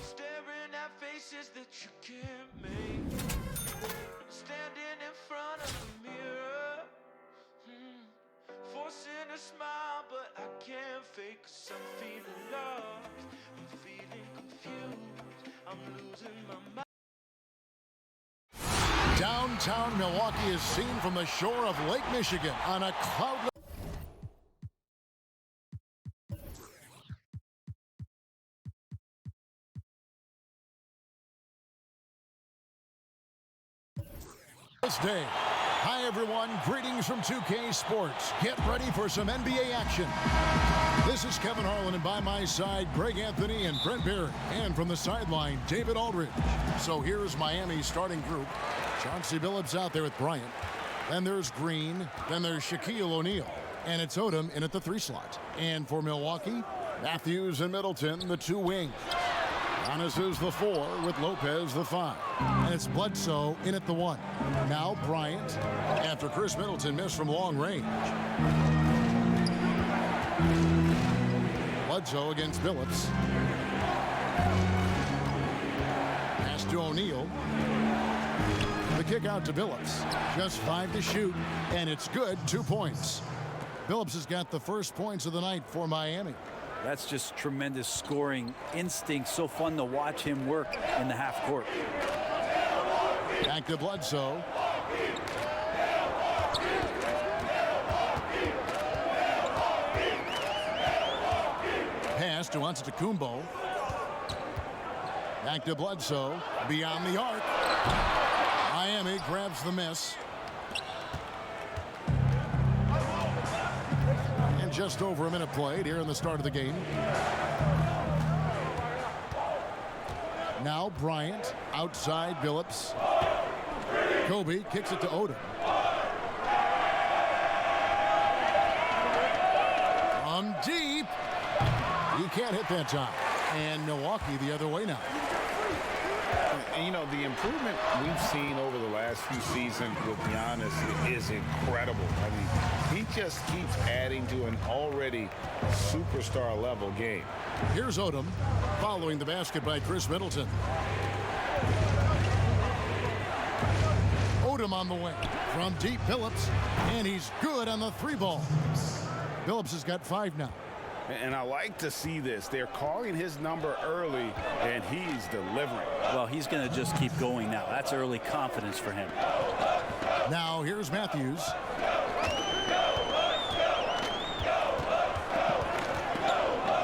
staring at faces that you can't make. Standing in front of the mirror, forcing a smile, but I can't fake. 'Cause I'm feeling lost, I'm feeling confused, I'm losing my mind. Downtown Milwaukee is seen from the shore of Lake Michigan on a cloudless day. Hi everyone, greetings from 2K Sports. Get ready for some NBA action. This is Kevin Harlan, and by my side, Greg Anthony and Brent Barry. And from the sideline, David Aldridge. So here's Miami's starting group. Chauncey Billups out there with Bryant. Then there's Green. Then there's Shaquille O'Neal. And it's Odom in at the 3 slot. And for Milwaukee, Matthews and Middleton, the 2 wings. Giannis is the 4 with Lopez the 5. And it's Bledsoe in at the 1. Now Bryant after Chris Middleton missed from long range. Bledsoe against Billups. Pass to O'Neal. The kick out to Billups. Just 5 to shoot, and it's good. 2 points. Billups has got the first points of the night for Miami. That's just tremendous scoring instinct. So fun to watch him work in the half court. Back to Bledsoe. Pass to Antetokounmpo. Back to Bledsoe. Beyond the arc. Miami grabs the miss. And just over a minute played here in the start of the game. Now Bryant outside Billups. Kobe kicks it to Odom. From deep. He can't hit that time. And Milwaukee the other way now. And, you know, the improvement we've seen over the last few seasons with Giannis is incredible. I mean, he just keeps adding to an already superstar-level game. Here's Odom following the basket by Chris Middleton. Odom on the wing from deep. Billups, and he's good on the 3-ball. Billups has got 5 now. And I like to see this. They're calling his number early, and he's delivering. Well, he's going to just keep going now. That's early confidence for him. Now here's Matthews.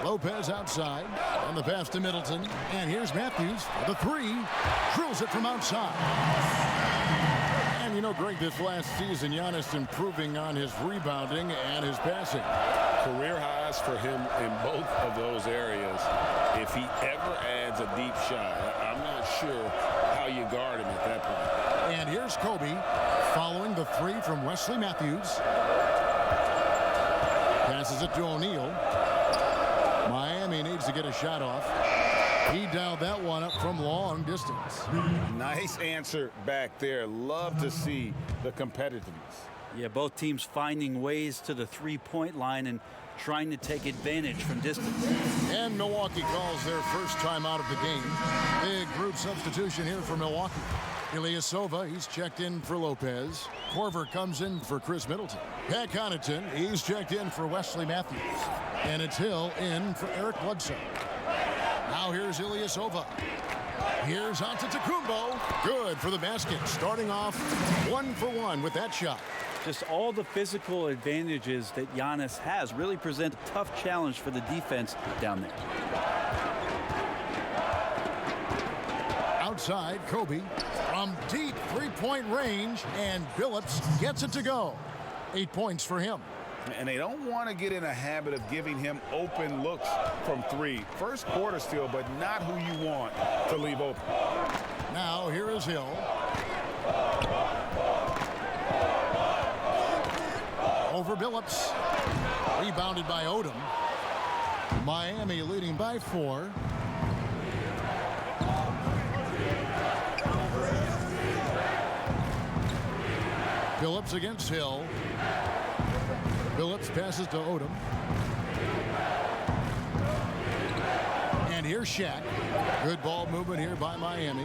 Lopez outside, and the pass to Middleton. And here's Matthews for the 3. Drills it from outside. And you know, Greg, this last season, Giannis improving on his rebounding and his passing. Career highs for him in both of those areas. If he ever adds a deep shot, I'm not sure how you guard him at that point. And here's Kobe following the 3 from Wesley Matthews. Passes it to O'Neal. Miami needs to get a shot off. He dialed that one up from long distance. Nice answer back there. Love to see the competitiveness. Yeah, both teams finding ways to the 3-point line and trying to take advantage from distance. And Milwaukee calls their first time out of the game. Big group substitution here for Milwaukee. Ilyasova, he's checked in for Lopez. Korver comes in for Chris Middleton. Pat Connaughton, he's checked in for Wesley Matthews. And it's Hill in for Eric Bledsoe. Now here's Ilyasova. Here's Antetokounmpo. Good for the basket. Starting off 1 for 1 with that shot. Just all the physical advantages that Giannis has really present a tough challenge for the defense down there. Outside, Kobe from deep 3-point range, and Billups gets it to go. 8 points for him. And they don't want to get in a habit of giving him open looks from 3. First quarter still, but not who you want to leave open. Now here is Hill. Over Billups. Rebounded by Odom. Miami leading by 4. Billups against Hill. Billups passes to Odom. And here's Shaq. Good ball movement here by Miami.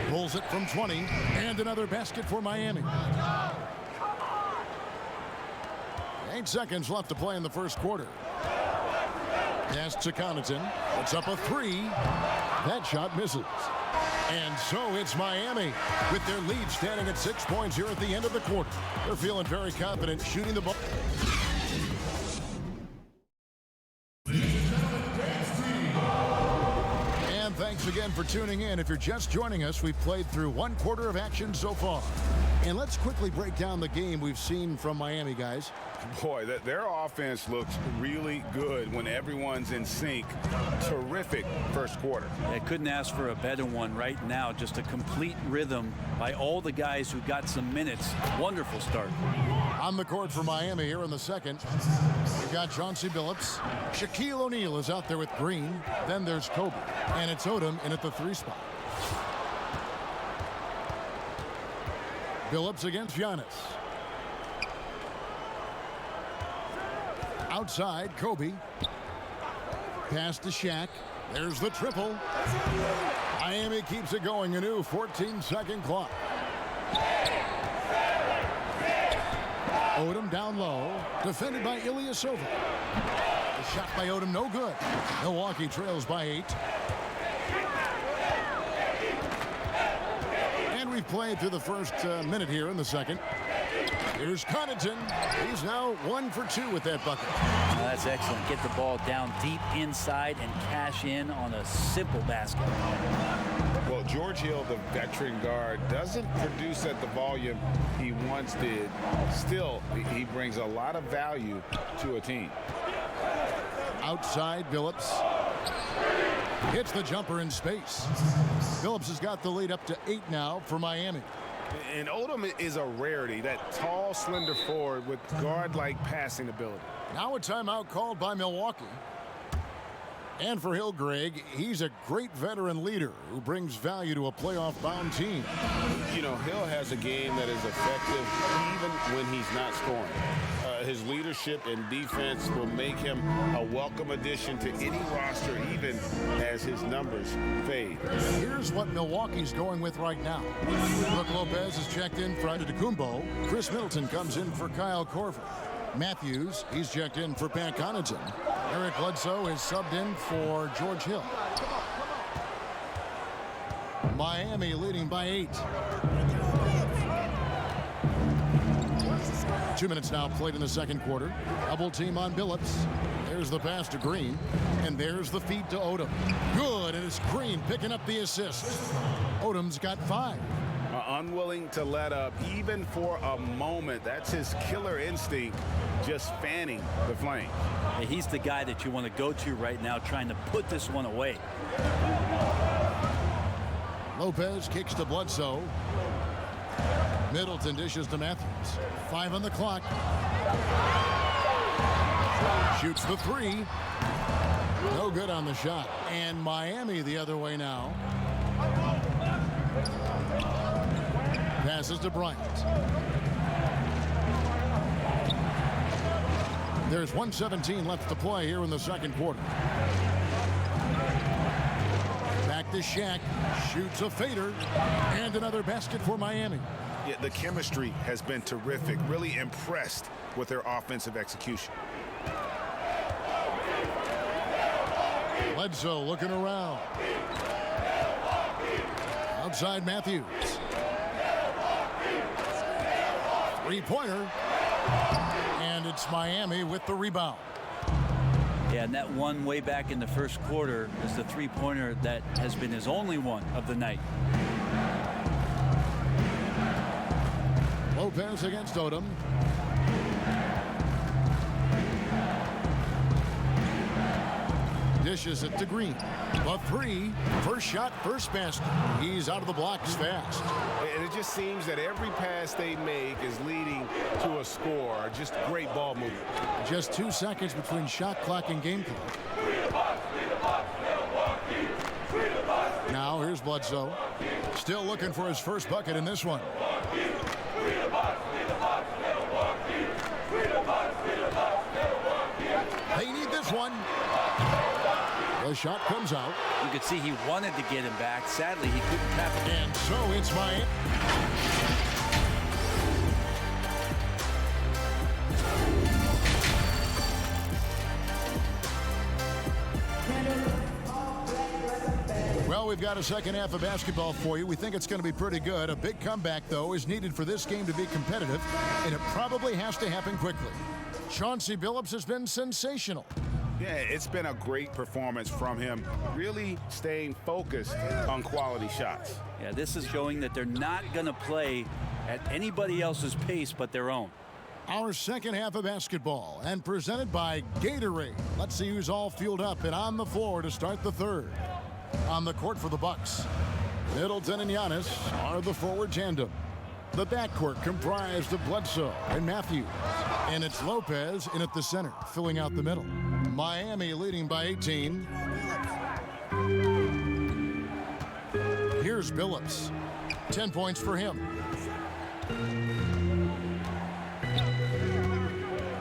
Pulls it from 20. And another basket for Miami. 8 seconds left to play in the first quarter. Pass to Connaughton. It's up a 3. That shot misses. And so it's Miami with their lead standing at 6 points here at the end of the quarter. They're feeling very confident shooting the ball. And thanks again for tuning in. If you're just joining us, we've played through 1 quarter of action so far. And let's quickly break down the game we've seen from Miami, guys. Boy, their offense looks really good when everyone's in sync. Terrific first quarter. I couldn't ask for a better one right now. Just a complete rhythm by all the guys who got some minutes. Wonderful start. On the court for Miami here in the second, we've got Chauncey Billups. Shaquille O'Neal is out there with Green. Then there's Kobe. And it's Odom in at the 3 spot. Billups against Giannis. Outside, Kobe. Pass to Shaq. There's the triple. Miami keeps it going. A new 14-second clock. Odom down low. Defended by Ilyasova. The shot by Odom, no good. Milwaukee trails by 8. And we've played through the first minute here in the second. Here's Connaughton. He's now 1 for 2 with that bucket. That's excellent. Get the ball down deep inside and cash in on a simple basket. Well, George Hill, the veteran guard, doesn't produce at the volume he once did. Still, he brings a lot of value to a team. Outside, Billups. Hits the jumper in space. Billups has got the lead up to 8 now for Miami. And Odom is a rarity, that tall, slender forward with guard-like passing ability. Now a timeout called by Milwaukee. And for Hill, Greg, he's a great veteran leader who brings value to a playoff-bound team. You know, Hill has a game that is effective even when he's not scoring. His leadership and defense will make him a welcome addition to any roster, even as his numbers fade. Here's what Milwaukee's going with right now. Brook Lopez is checked in for Antetokounmpo. Chris Middleton comes in for Kyle Korver. Matthews, he's checked in for Pat Connaughton. Eric Bledsoe is subbed in for George Hill. Miami leading by 8. 2 minutes now played in the second quarter. Double team on Billups. There's the pass to Green. And there's the feed to Odom. Good, and it's Green picking up the assist. Odom's got 5. Unwilling to let up even for a moment. That's his killer instinct, just fanning the flame. Yeah, he's the guy that you want to go to right now, trying to put this one away. Lopez kicks to Bledsoe. Middleton dishes to Matthews. 5 on the clock. Shoots the 3. No good on the shot. And Miami the other way now. Passes to Bryant. There's 1:17 left to play here in the second quarter. Back to Shaq. Shoots a fader. And another basket for Miami. Yeah, the chemistry has been terrific. Really impressed with their offensive execution. Bledsoe looking around. Outside Matthews. Three-pointer. And it's Miami with the rebound. Yeah, and that one way back in the first quarter is the three-pointer that has been his only one of the night. Lopez against Odom. Dishes it to Green. A 3. First shot, first basket. He's out of the blocks fast. And it just seems that every pass they make is leading to a score. Just great ball movement. Just 2 seconds between shot clock and game clock. Now here's Bledsoe. Still looking for his first bucket in this one. They need this one. The shot comes out. You could see he wanted to get him back. Sadly, he couldn't tap it. And so it's Miami. Well, we've got a second half of basketball for you. We think it's going to be pretty good. A big comeback, though, is needed for this game to be competitive, and it probably has to happen quickly. Chauncey Billups has been sensational. Yeah, it's been a great performance from him, really staying focused on quality shots. Yeah, this is showing that they're not going to play at anybody else's pace but their own. Our second half of basketball, and presented by Gatorade. Let's see who's all fueled up and on the floor to start the third. On the court for the Bucks, Middleton and Giannis are the forward tandem. The backcourt comprised of Bledsoe and Matthews. And it's Lopez in at the center, filling out the middle. Miami leading by 18. Here's Billups. 10 points for him.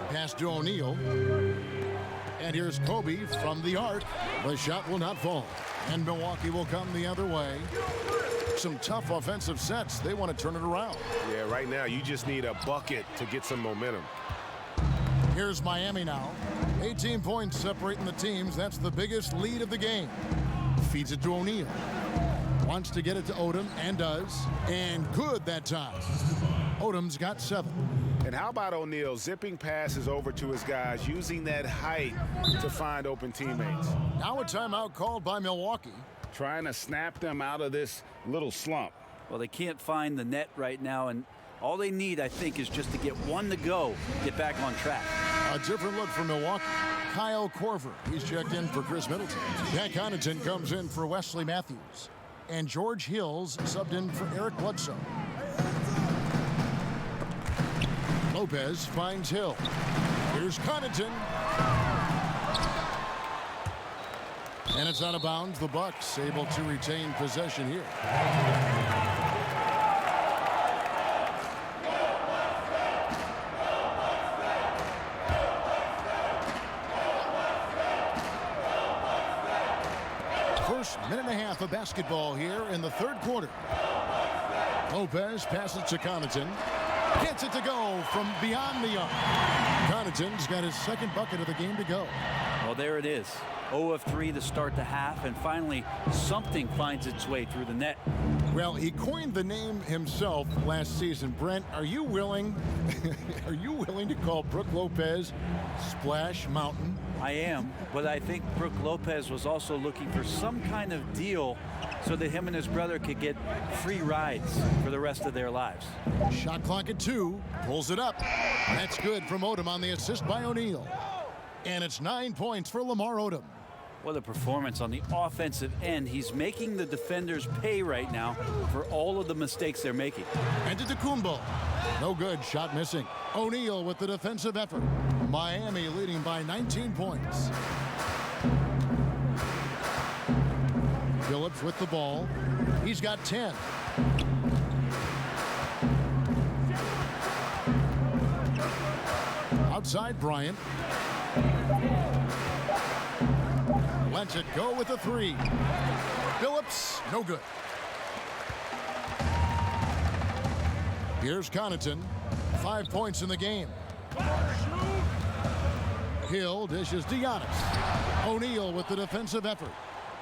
Pass to to O'Neal. And here's Kobe from the arc. The shot will not fall. And Milwaukee will come the other way. Some tough offensive sets. They want to turn it around. Yeah, right now you just need a bucket to get some momentum. Here's Miami now. 18 points separating the teams. That's the biggest lead of the game. Feeds it to O'Neal. Wants to get it to Odom and does. And good that time. Odom's got 7. And how about O'Neal zipping passes over to his guys, using that height to find open teammates. Now a timeout called by Milwaukee. Trying to snap them out of this little slump. Well, they can't find the net right now, and all they need, I think, is just to get one to go, get back on track. A different look for Milwaukee. Kyle Korver, he's checked in for Chris Middleton. Jack Connaughton comes in for Wesley Matthews. And George Hills subbed in for Eric Bledsoe. Lopez finds Hill. Here's Connaughton. And it's out of bounds. The Bucks able to retain possession here. First minute and a half of basketball here in the third quarter. Lopez passes to Connaughton. Gets it to go from beyond the arc. Connaughton's got his second bucket of the game to go. Well, there it is. 0 of 3 to start the half, and finally something finds its way through the net. Well, he coined the name himself last season. Brent, are you willing to call Brook Lopez Splash Mountain? I am, but I think Brook Lopez was also looking for some kind of deal so that him and his brother could get free rides for the rest of their lives. Shot clock at 2. Pulls it up. That's good from Odom on the assist by O'Neal. And it's 9 points for Lamar Odom. What a performance on the offensive end. He's making the defenders pay right now for all of the mistakes they're making. And to Kumbo. No good. Shot missing. O'Neal with the defensive effort. Miami leading by 19 points. Phillips with the ball. He's got 10. Outside Bryant. Lets it go with a 3. Phillips, no good. Here's Connaughton. 5 points in the game. Hill dishes to Giannis. O'Neal with the defensive effort.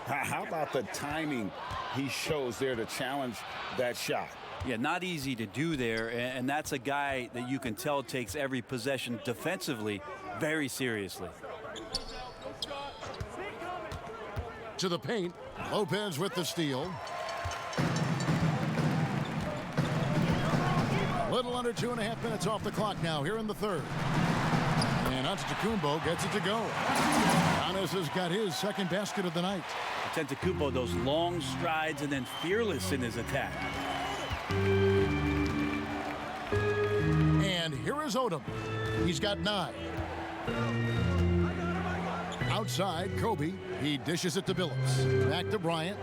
How about the timing he shows there to challenge that shot? Yeah, not easy to do there, and that's a guy that you can tell takes every possession defensively very seriously. To the paint. Lopez with the steal. A little under 2.5 minutes off the clock now here in the third. And Antetokounmpo gets it to go. Giannis has got his second basket of the night. Antetokounmpo, those long strides and then fearless in his attack. And here is Odom. He's got 9. Outside, Kobe. He dishes it to Billups. Back to Bryant.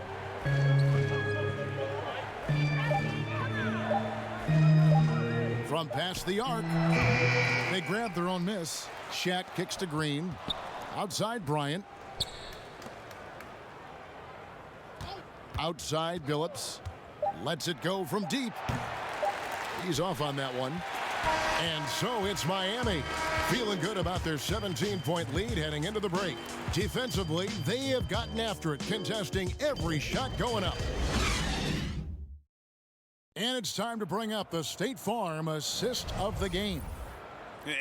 From past the arc. They grab their own miss. Shaq kicks to Green. Outside, Bryant. Outside, Billups. Lets it go from deep. He's off on that one. And so it's Miami. Feeling good about their 17-point lead heading into the break. Defensively, they have gotten after it, contesting every shot going up. And it's time to bring up the State Farm assist of the game.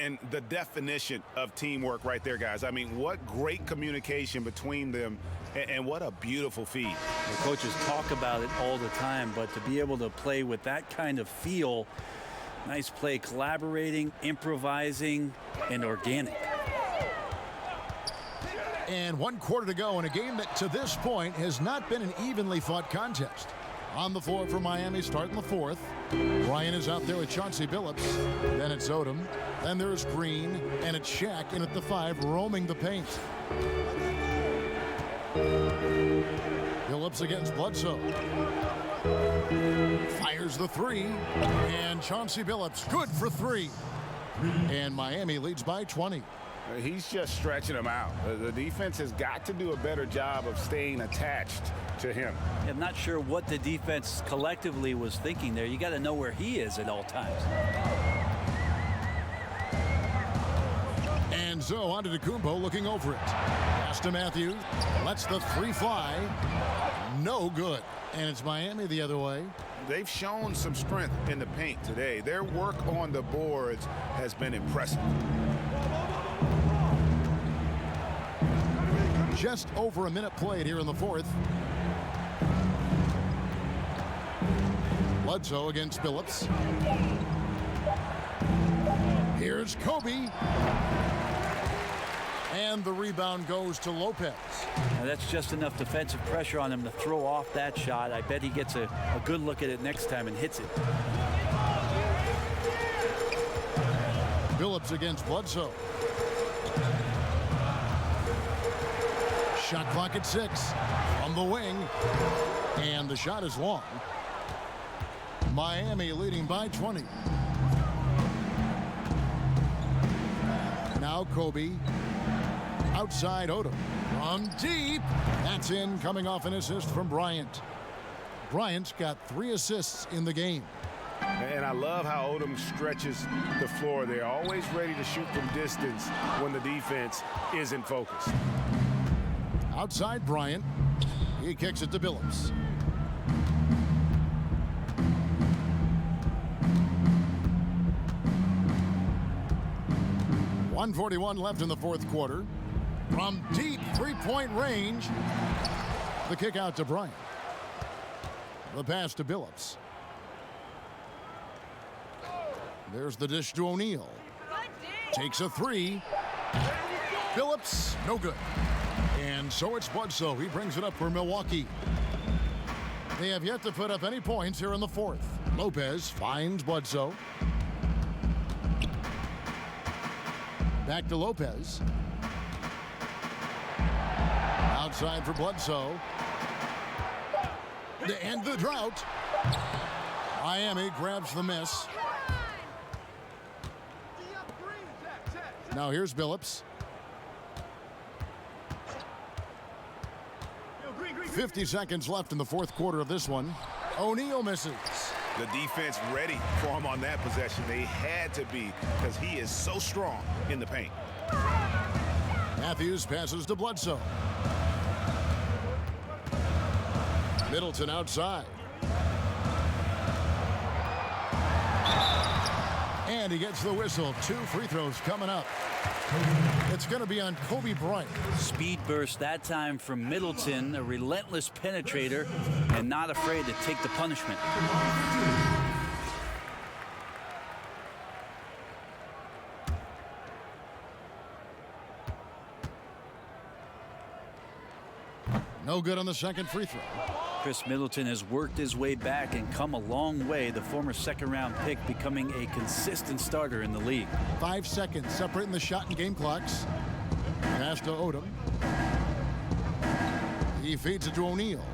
And the definition of teamwork right there, guys. I mean, what great communication between them, and what a beautiful feed. The coaches talk about it all the time, but to be able to play with that kind of feel, nice play, collaborating, improvising, and organic. And 1 quarter to go in a game that to this point has not been an evenly fought contest. On the floor for Miami, starting the fourth. Bryant is out there with Chauncey Billups. Then it's Odom. Then there's Green. And it's Shaq in at the 5, roaming the paint. Billups against Bledsoe. Fires the 3. And Chauncey Billups, good for 3. And Miami leads by 20. He's just stretching them out. The defense has got to do a better job of staying attached to him. I'm not sure what the defense collectively was thinking there. You got to know where he is at all times. And so Antetokounmpo looking over it. Pass to Matthews. Lets the three fly. No good. And it's Miami the other way. They've shown some strength in the paint today. Their work on the boards has been impressive. Just over a minute played here in the fourth. Bledsoe against Phillips. Here's Kobe. And the rebound goes to Lopez. Now that's just enough defensive pressure on him to throw off that shot. I bet he gets a good look at it next time and hits it. Phillips against Bledsoe. Shot clock at 6 from the wing. And the shot is long. Miami leading by 20. Now Kobe. Outside Odom. From deep. That's in, coming off an assist from Bryant. Bryant's got 3 assists in the game. And I love how Odom stretches the floor. They're always ready to shoot from distance when the defense isn't focused. Outside Bryant. He kicks it to Billups. .141 left in the fourth quarter. From deep three-point range. The kick out to Bryant. The pass to Billups. There's the dish to O'Neal. Takes a three. Billups, no good. And so it's Bledsoe. He brings it up for Milwaukee. They have yet to put up any points here in the fourth. Lopez finds Bledsoe. Back to Lopez. Outside for Bledsoe. To end the drought. Miami grabs the miss. Now here's Billups. 50 seconds left in the fourth quarter of this one. O'Neal misses. The defense ready for him on that possession. They had to be, because he is so strong in the paint. Matthews passes to Bledsoe. Middleton outside. And he gets the whistle. 2 free throws coming up. It's going to be on Kobe Bryant. Speed burst that time from Middleton, a relentless penetrator and not afraid to take the punishment. No good on the second free throw. Chris Middleton has worked his way back and come a long way. The former second-round pick becoming a consistent starter in the league. 5 seconds separating the shot and game clocks. Pass to Odom. He feeds it to O'Neal.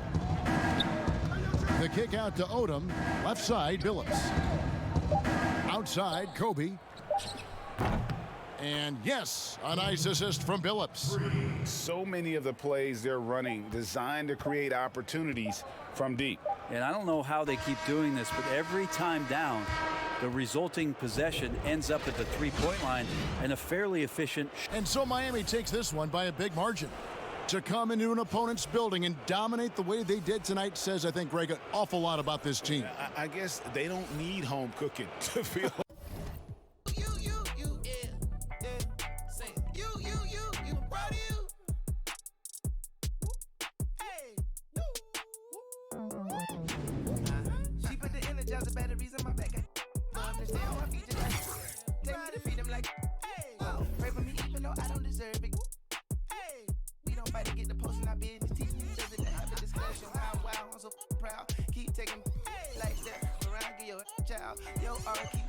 The kick out to Odom. Left side, Billups. Outside, Kobe. And yes, a nice assist from Billups. So many of the plays they're running designed to create opportunities from deep. And I don't know how they keep doing this, but every time down, the resulting possession ends up at the three-point line and a fairly efficient. And so Miami takes this one by a big margin. To come into an opponent's building and dominate the way they did tonight says, I think, Greg, an awful lot about this team. I guess they don't need home cooking to feel.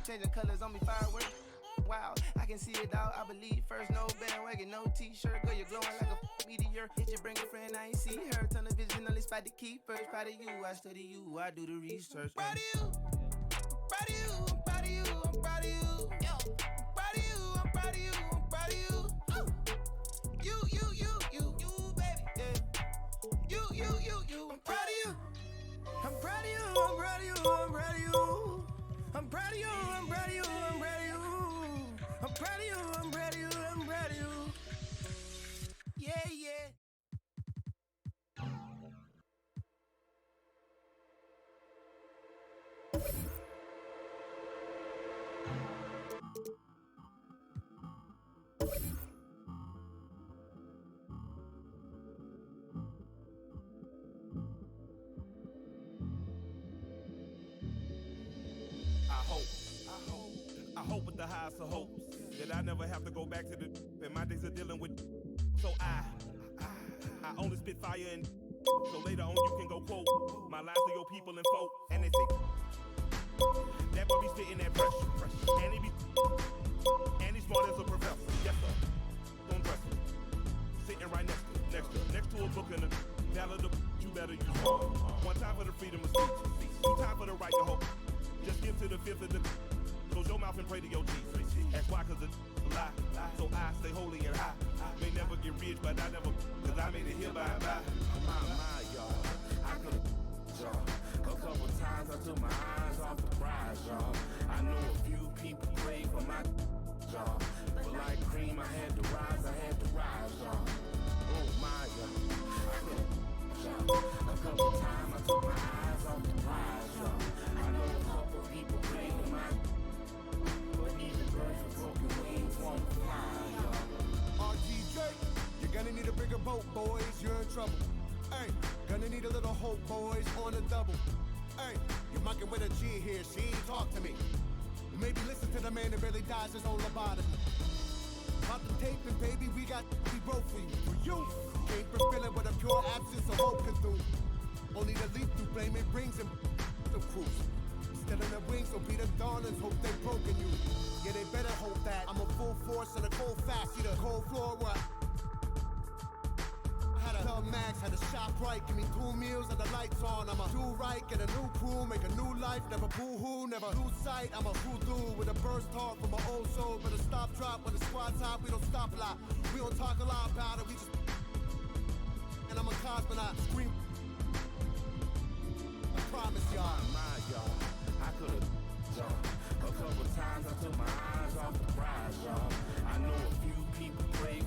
Changing colors on me, fireworks. Wow, I can see it all. I believe first, no bandwagon, no t-shirt. Girl, you're glowing like a meteor. Did you bring a friend? I ain't see her. Ton of vision, only spot to keep first. Proud of you, I study you, I do the research. Proud of you, proud of you, proud of of you, I'm proud of you. Yo, I'm proud of you, I'm proud of you, I'm proud of you. You, baby, yeah. You, I'm proud of you. I'm proud of you, I'm proud of you, I'm proud of you. I'm proud of you, I'm proud of you, I'm proud of you. I'm proud of you, I'm proud of you, I'm proud of you. Yeah, yeah. I hope with the highest of hopes that I never have to go back to the and my days of dealing with. So I only spit fire and so later on you can go quote my lines to your people and folk and they say that boy be spitting that pressure and he's smart as a professor. Yes sir, don't dress him. Sitting right next to a book and a ballad of you better use one time for the freedom of speech, two time for the right to hope. Just give to the fifth of the close your mouth and pray to your Jesus. That's why, cause a lie. So I stay holy and high. May never get rich, but I never, cause I made it here by and by. My, y'all. I could've, y'all. A couple times I took my eyes off the prize, y'all. I know a few people pray for my, y'all. But like cream, I had to rise, y'all. Oh my, y'all. I could've, y'all. A couple times I took my eyes off the prize, y'all. I know a couple people pray for my, but even birds with broken wings won't fly, y'all. RTJ, you're gonna need a bigger boat, boys, you're in trouble. Hey, gonna need a little hope, boys, on the double. Hey, you're mucking with a G here, she ain't talk to me. Maybe listen to the man that barely dies his own lobotomy. Pop the tape and baby, we broke for you. For you, can't fulfill it with a pure absence of hope can do. Only the leap through blame it brings him the cruise. Instead of the wings, so be them darlings, hope they broken you. Yeah, they better hope that I'm a full force and a cold fast. See the cold floor where I had a tell Max, had a shop right, give me 2 meals and the lights on. I'ma do right, get a new crew, make a new life, never boo-hoo, never lose sight. I'm a voodoo with a burst heart from my old soul, but a stop drop when the squad's hot, we don't stop a lot. We don't talk a lot about it, we just and I'm a cosmonaut, scream. I promise y'all, y'all. I could've, y'all. A couple times I took my eyes off the prize, y'all. I know a few people pray